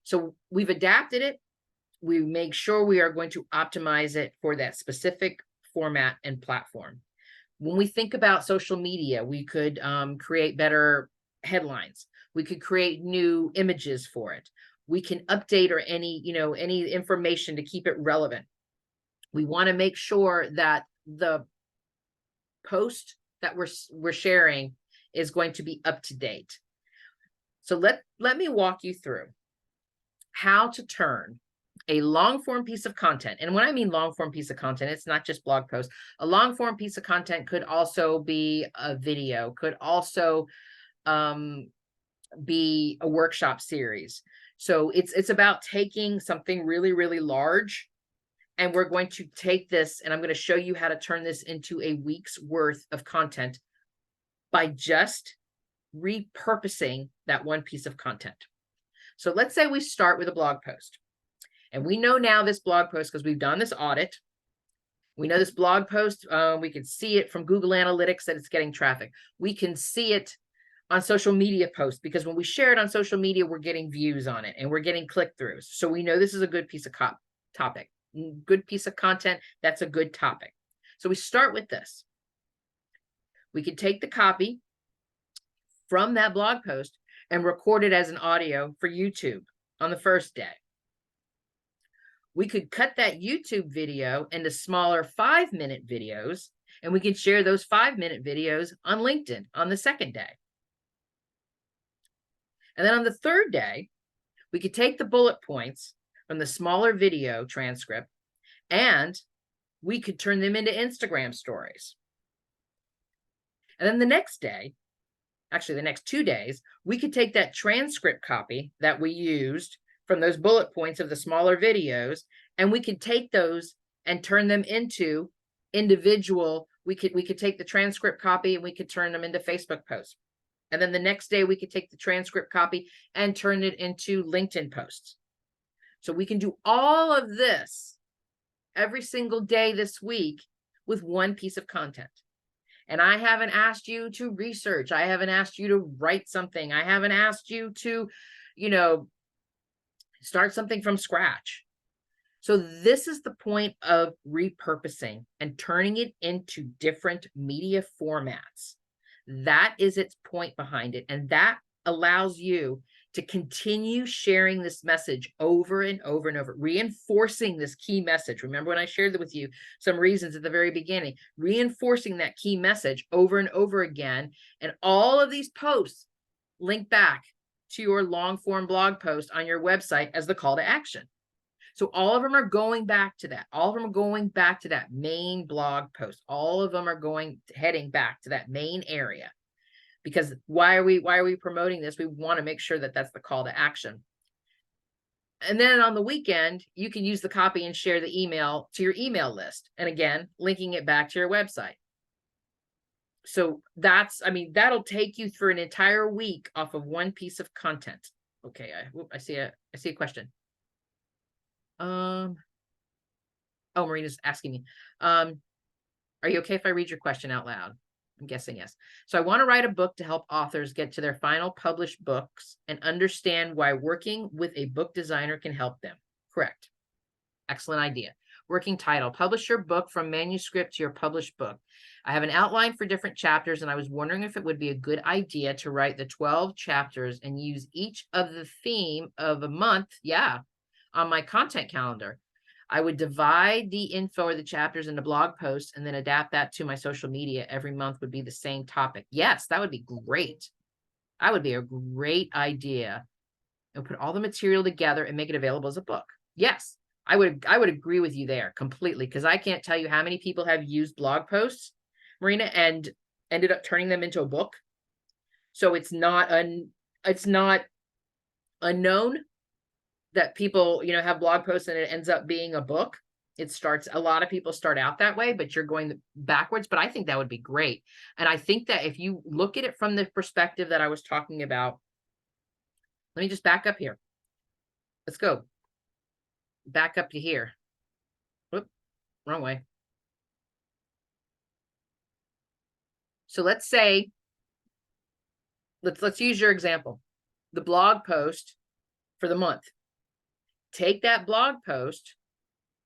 So we've adapted it. We make sure we are going to optimize it for that specific format and platform. When we think about social media, we could create better headlines. We could create new images for it. We can update or any information to keep it relevant. We want to make sure that the post that we're sharing is going to be up to date. So let me walk you through how to turn a long form piece of content. And when I mean long form piece of content, it's not just blog posts. A long form piece of content could also be a video, could also be a workshop series. So it's about taking something really, really large, and we're going to take this, and I'm going to show you how to turn this into a week's worth of content by just repurposing that one piece of content. So let's say we start with a blog post, and we know now this blog post, because we've done this audit, we know this blog post, we can see it from Google Analytics that it's getting traffic. We can see it on social media posts, because when we share it on social media, we're getting views on it and we're getting click-throughs. So we know this is a good piece of topic, good piece of content. That's a good topic. So we start with this. We could take the copy from that blog post and record it as an audio for YouTube on the first day. We could cut that YouTube video into smaller 5-minute videos And we can share those 5-minute videos on LinkedIn on the second day. And then on the third day, we could take the bullet points from the smaller video transcript and we could turn them into Instagram stories. And then the next day, actually the next 2 days, we could take that transcript copy that we used from those bullet points of the smaller videos, and we could take those and turn them into individual. We could take the transcript copy and we could turn them into Facebook posts. And then the next day we could take the transcript copy and turn it into LinkedIn posts. So we can do all of this every single day this week with one piece of content. And I haven't asked you to research. I haven't asked you to write something. I haven't asked you to, start something from scratch. So this is the point of repurposing and turning it into different media formats. That is its point behind it. And that allows you to continue sharing this message over and over and over, reinforcing this key message. Remember when I shared with you some reasons at the very beginning, reinforcing that key message over and over again. And all of these posts link back to your long form blog post on your website as the call to action. So all of them are going back to that. All of them are going back to that main blog post. All of them are heading back to that main area. Because why are we promoting this? We want to make sure that that's the call to action. And then on the weekend, you can use the copy and share the email to your email list. And again, linking it back to your website. So that'll take you through an entire week off of one piece of content. Okay, I see a question. Oh, Marina's asking me, are you okay if I read your question out loud? I'm guessing yes. So I want to write a book to help authors get to their final published books and understand why working with a book designer can help them. Correct. Excellent idea. Working title, publish your book from manuscript to your published book. I have an outline for different chapters, and I was wondering if it would be a good idea to write the 12 chapters and use each of the theme of a month, on my content calendar. I would divide the info or the chapters into blog posts and then adapt that to my social media. Every month would be the same topic. Yes, that would be great. That would be a great idea. And put all the material together and make it available as a book. Yes, I would agree with you there completely, because I can't tell you how many people have used blog posts, Marina, and ended up turning them into a book. So it's not unknown that people, have blog posts and it ends up being a book. A lot of people start out that way, but you're going backwards. But I think that would be great. And I think that if you look at it from the perspective that I was talking about, let me just back up here. Let's go back up to here. Whoop, wrong way. So let's say, let's use your example, the blog post for the month. Take that blog post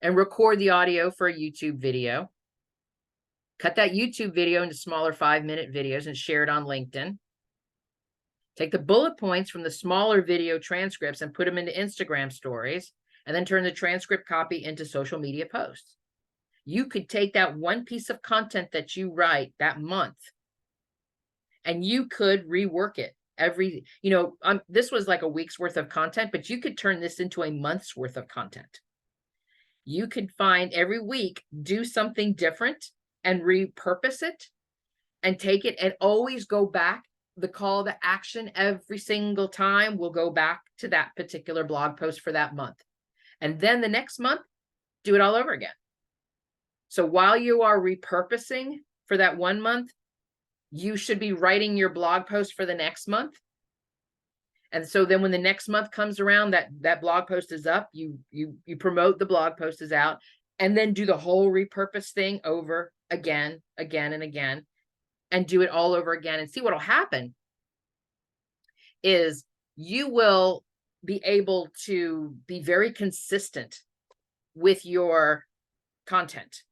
and record the audio for a YouTube video. Cut that YouTube video into smaller 5-minute videos and share it on LinkedIn. Take the bullet points from the smaller video transcripts and put them into Instagram stories, and then turn the transcript copy into social media posts. You could take that one piece of content that you write that month, and you could rework it. This was like a week's worth of content, but you could turn this into a month's worth of content. You could find every week, do something different and repurpose it and take it and always go back. The call to action every single time will go back to that particular blog post for that month. And then the next month, do it all over again. So while you are repurposing for that 1 month, you should be writing your blog post for the next month. And so then when the next month comes around, that blog post is up, you promote the blog post is out, and then do the whole repurpose thing over again, and again, and do it all over again. And see what'll happen is you will be able to be very consistent with your content.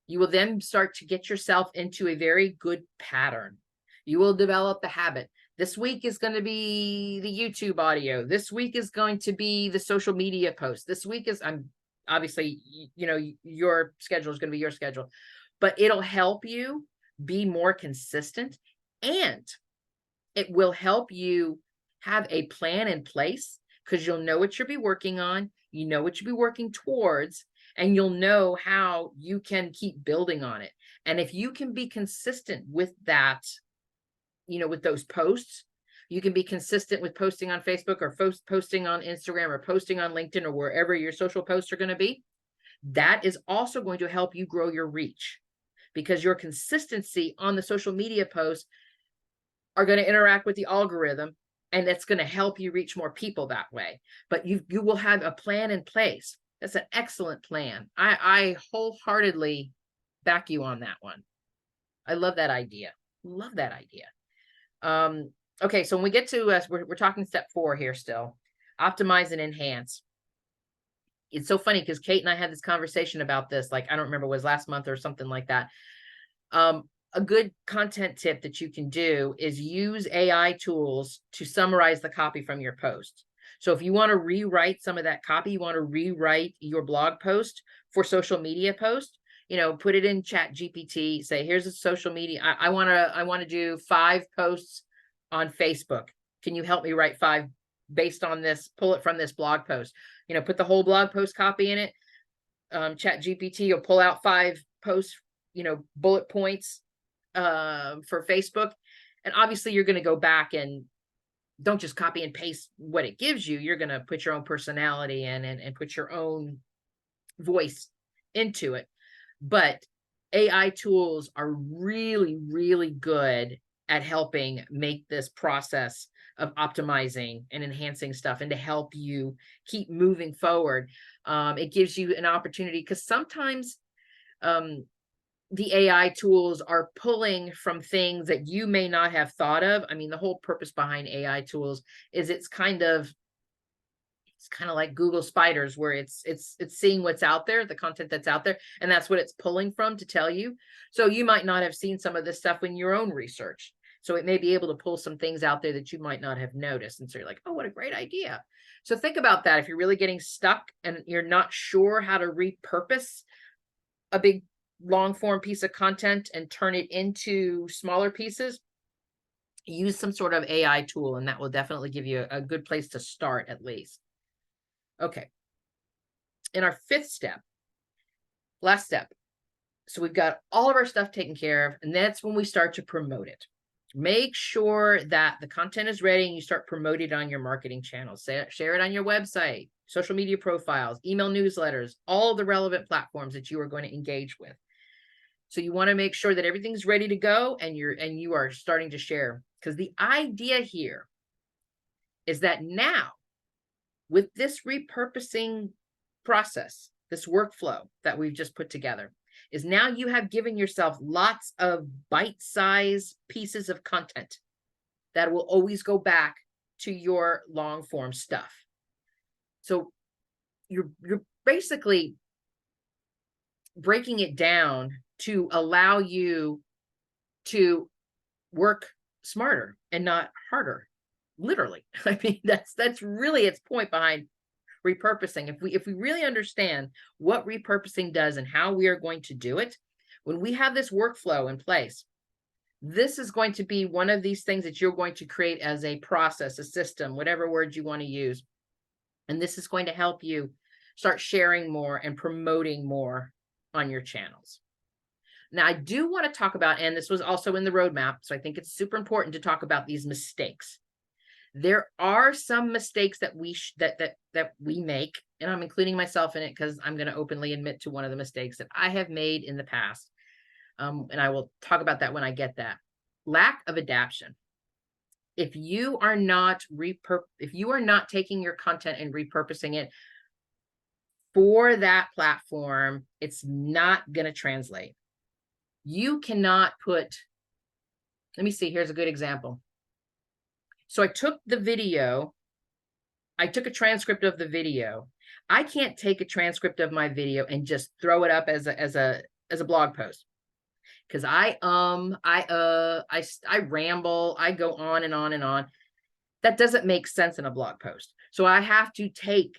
You will then start to get yourself into a very good pattern. You will develop the habit. This week is going to be the YouTube audio. This week is going to be the social media post. This week is, I'm obviously, your schedule is going to be your schedule. but it'll help you be more consistent, and it will help you have a plan in place because you'll know what you'll be working on, you know what you'll be working towards, and you'll know how you can keep building on it. And if you can be consistent with that, with those posts, you can be consistent with posting on Facebook or posting on Instagram or posting on LinkedIn or wherever your social posts are going to be. That is also going to help you grow your reach, because your consistency on the social media posts are going to interact with the algorithm, and that's going to help you reach more people that way. But you will have a plan in place. That's an excellent plan. I wholeheartedly back you on that one. I love that idea. Love that idea. Okay, so when we get to we're talking step 4 here still, optimize and enhance. It's so funny because Kate and I had this conversation about this, like, I don't remember, it was last month or something like that. A good content tip that you can do is use AI tools to summarize the copy from your post. So if you want to rewrite some of that copy, you want to rewrite your blog post for social media post, put it in Chat GPT, say, here's a social media. I want to do 5 posts on Facebook. Can you help me write 5 based on this? Pull it from this blog post, put the whole blog post copy in it. Chat GPT will pull out 5 posts, bullet points for Facebook. And obviously you're going to go back and don't just copy and paste what it gives you. You're going to put your own personality in and put your own voice into it. But AI tools are really, really good at helping make this process of optimizing and enhancing stuff, and to help you keep moving forward. It gives you an opportunity, because sometimes the AI tools are pulling from things that you may not have thought of. I mean, the whole purpose behind AI tools is it's kind of like Google spiders, where it's seeing what's out there, the content that's out there, and that's what it's pulling from to tell you. So you might not have seen some of this stuff in your own research. So it may be able to pull some things out there that you might not have noticed. And so you're like, oh, what a great idea. So think about that. If you're really getting stuck and you're not sure how to repurpose a big long form piece of content and turn it into smaller pieces, use some sort of AI tool, and that will definitely give you a good place to start, at least. Okay. In our 5th step, last step. So we've got all of our stuff taken care of, and that's when we start to promote it. Make sure that the content is ready and you start promoting it on your marketing channels. Share it on your website, social media profiles, email newsletters, all the relevant platforms that you are going to engage with. So you want to make sure that everything's ready to go and you are starting to share. Because the idea here is that now, with this repurposing process, this workflow that we've just put together, is now you have given yourself lots of bite-sized pieces of content that will always go back to your long form stuff. So you're basically breaking it down to allow you to work smarter and not harder. Literally. I mean, that's really its point behind repurposing. If we really understand what repurposing does and how we are going to do it, when we have this workflow in place, this is going to be one of these things that you're going to create as a process, a system, whatever word you want to use. And this is going to help you start sharing more and promoting more on your channels. Now, I do want to talk about, and this was also in the roadmap, so I think it's super important to talk about these mistakes. There are some mistakes that we make, and I'm including myself in it because I'm going to openly admit to one of the mistakes that I have made in the past. And I will talk about that when I get that. Lack of adaptation. If you are not taking your content and repurposing it for that platform, it's not going to translate. You cannot put, let me see, here's a good example. So I took the video, I took a transcript of the video. I can't take a transcript of my video and just throw it up as a blog post, because I ramble, I go on and on and on. That doesn't make sense in a blog post. So I have to take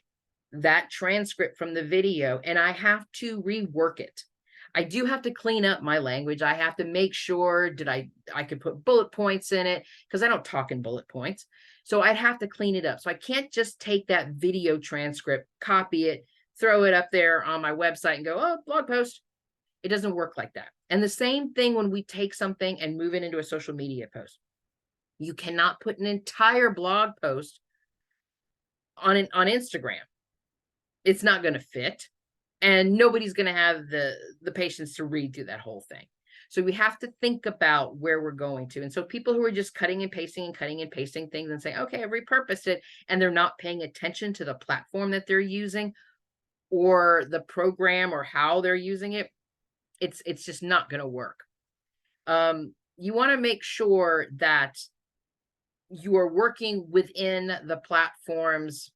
that transcript from the video and I have to rework it. I do have to clean up my language. I have to make sure I could put bullet points in it, because I don't talk in bullet points. So I'd have to clean it up. So I can't just take that video transcript, copy it, throw it up there on my website and go, oh, blog post. It doesn't work like that. And the same thing when we take something and move it into a social media post. You cannot put an entire blog post on Instagram. It's not going to fit, and nobody's going to have the patience to read through that whole thing. So we have to think about where we're going to. And so people who are just cutting and pasting and cutting and pasting things and saying, okay, I've repurposed it, and they're not paying attention to the platform that they're using or the program or how they're using it, it's just not going to work. You want to make sure that you are working within the platform's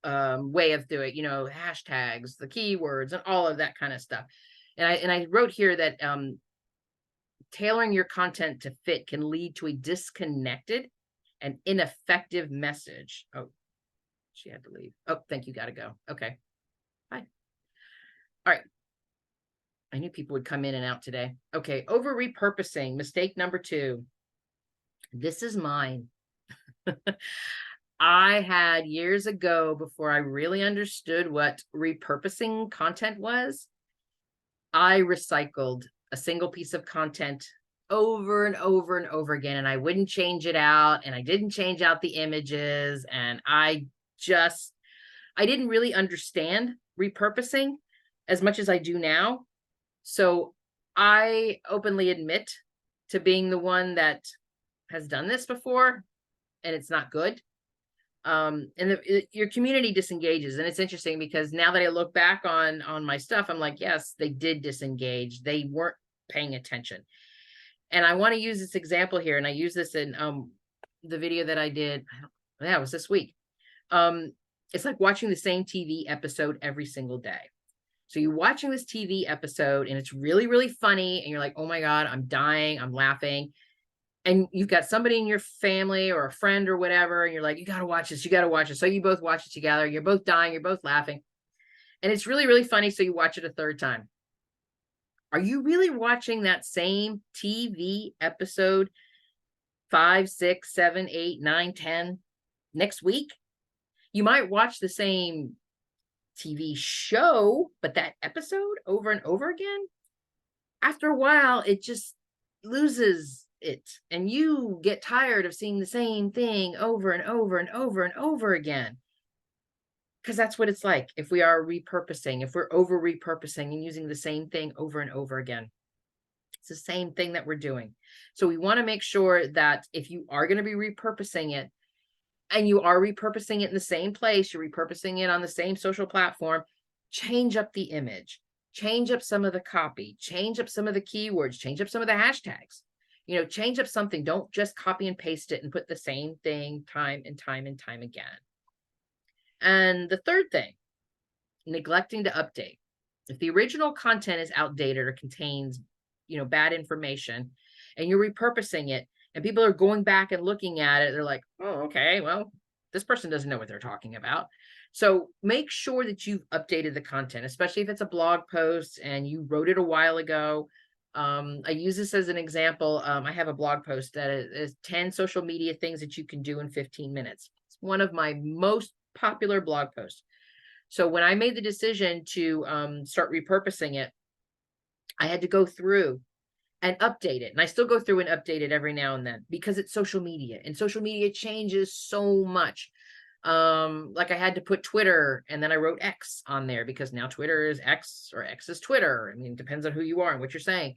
way of doing, hashtags, the keywords, and all of that kind of stuff. And I wrote here that tailoring your content to fit can lead to a disconnected and ineffective message. Oh, she had to leave. Oh, thank you. Got to go. Okay. Bye. All right. I knew people would come in and out today. Okay. Over repurposing. Mistake number 2. This is mine. I had years ago, before I really understood what repurposing content was, I recycled a single piece of content over and over and over again, and I wouldn't change it out, and I didn't change out the images, and I didn't really understand repurposing as much as I do now. So I openly admit to being the one that has done this before, and it's not good. Your community disengages, and it's interesting because now that I look back on my stuff, I'm like, yes, they did disengage. They weren't paying attention. And I want to use this example here, and I use this in the video that I did. Yeah, it was this week. It's like watching the same TV episode every single day. So you're watching this TV episode, and it's really, really funny, and you're like, oh my God, I'm dying, I'm laughing. And you've got somebody in your family or a friend or whatever, and you're like, you got to watch this, you got to watch it. So you both watch it together. You're both dying, you're both laughing. And it's really, really funny. So you watch it a third time. Are you really watching that same TV episode 5, 6, 7, 8, 9, 10 next week? You might watch the same TV show, but that episode over and over again, after a while, it just loses it, and you get tired of seeing the same thing over and over and over and over again, because that's what it's like if we are repurposing, if we're over repurposing and using the same thing over and over again. It's the same thing that we're doing. So we want to make sure that if you are going to be repurposing it, and you are repurposing it in the same place, you're repurposing it on the same social platform, change up the image, change up some of the copy, change up some of the keywords, change up some of the hashtags. Change up something. Don't just copy and paste it and put the same thing time and time and time again. And the third thing, neglecting to update. If the original content is outdated or contains, bad information, and you're repurposing it, and people are going back and looking at it, they're like, oh, okay, well, this person doesn't know what they're talking about. So make sure that you've updated the content, especially if it's a blog post and you wrote it a while ago. I use this as an example. I have a blog post that is 10 social media things that you can do in 15 minutes. It's one of my most popular blog posts. So when I made the decision to start repurposing it, I had to go through and update it. And I still go through and update it every now and then, because it's social media, and social media changes so much. Like I had to put Twitter, and then I wrote X on there, because now Twitter is X, or X is Twitter. I mean, it depends on who you are and what you're saying.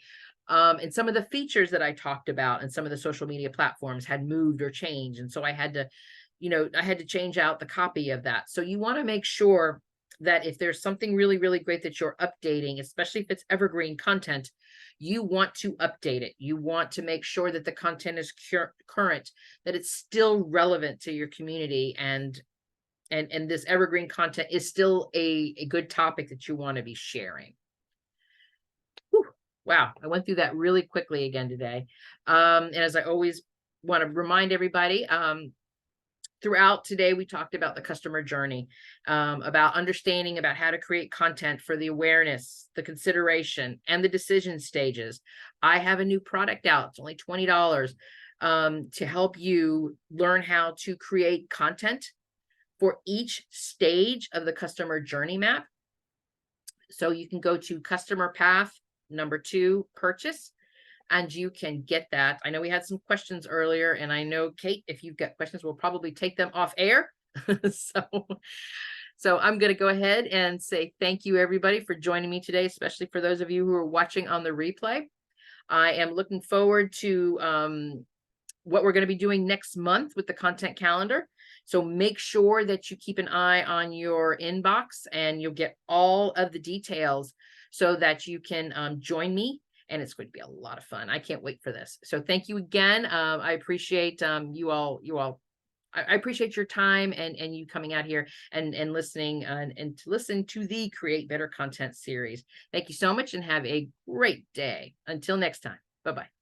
And some of the features that I talked about and some of the social media platforms had moved or changed. And so I had to change out the copy of that. So you want to make sure that if there's something really, really great that you're updating, especially if it's evergreen content, you want to update it. You want to make sure that the content is current, that it's still relevant to your community, and this evergreen content is still a good topic that you want to be sharing. Whew. Wow, I went through that really quickly again today. And as I always want to remind everybody, throughout today, we talked about the customer journey, about understanding about how to create content for the awareness, the consideration, and the decision stages. I have a new product out. It's only $20 to help you learn how to create content for each stage of the customer journey map. So you can go to customer path number 2, purchase, and you can get that. I know we had some questions earlier, and I know, Kate, if you've got questions, we'll probably take them off air. So I'm going to go ahead and say thank you, everybody, for joining me today, especially for those of you who are watching on the replay. I am looking forward to what we're going to be doing next month with the content calendar. So make sure that you keep an eye on your inbox, and you'll get all of the details so that you can join me. And it's going to be a lot of fun. I can't wait for this. So thank you again. I appreciate you all. I appreciate your time and you coming out here and listening and to listen to the Create Better Content series. Thank you so much and have a great day. Until next time. Bye-bye.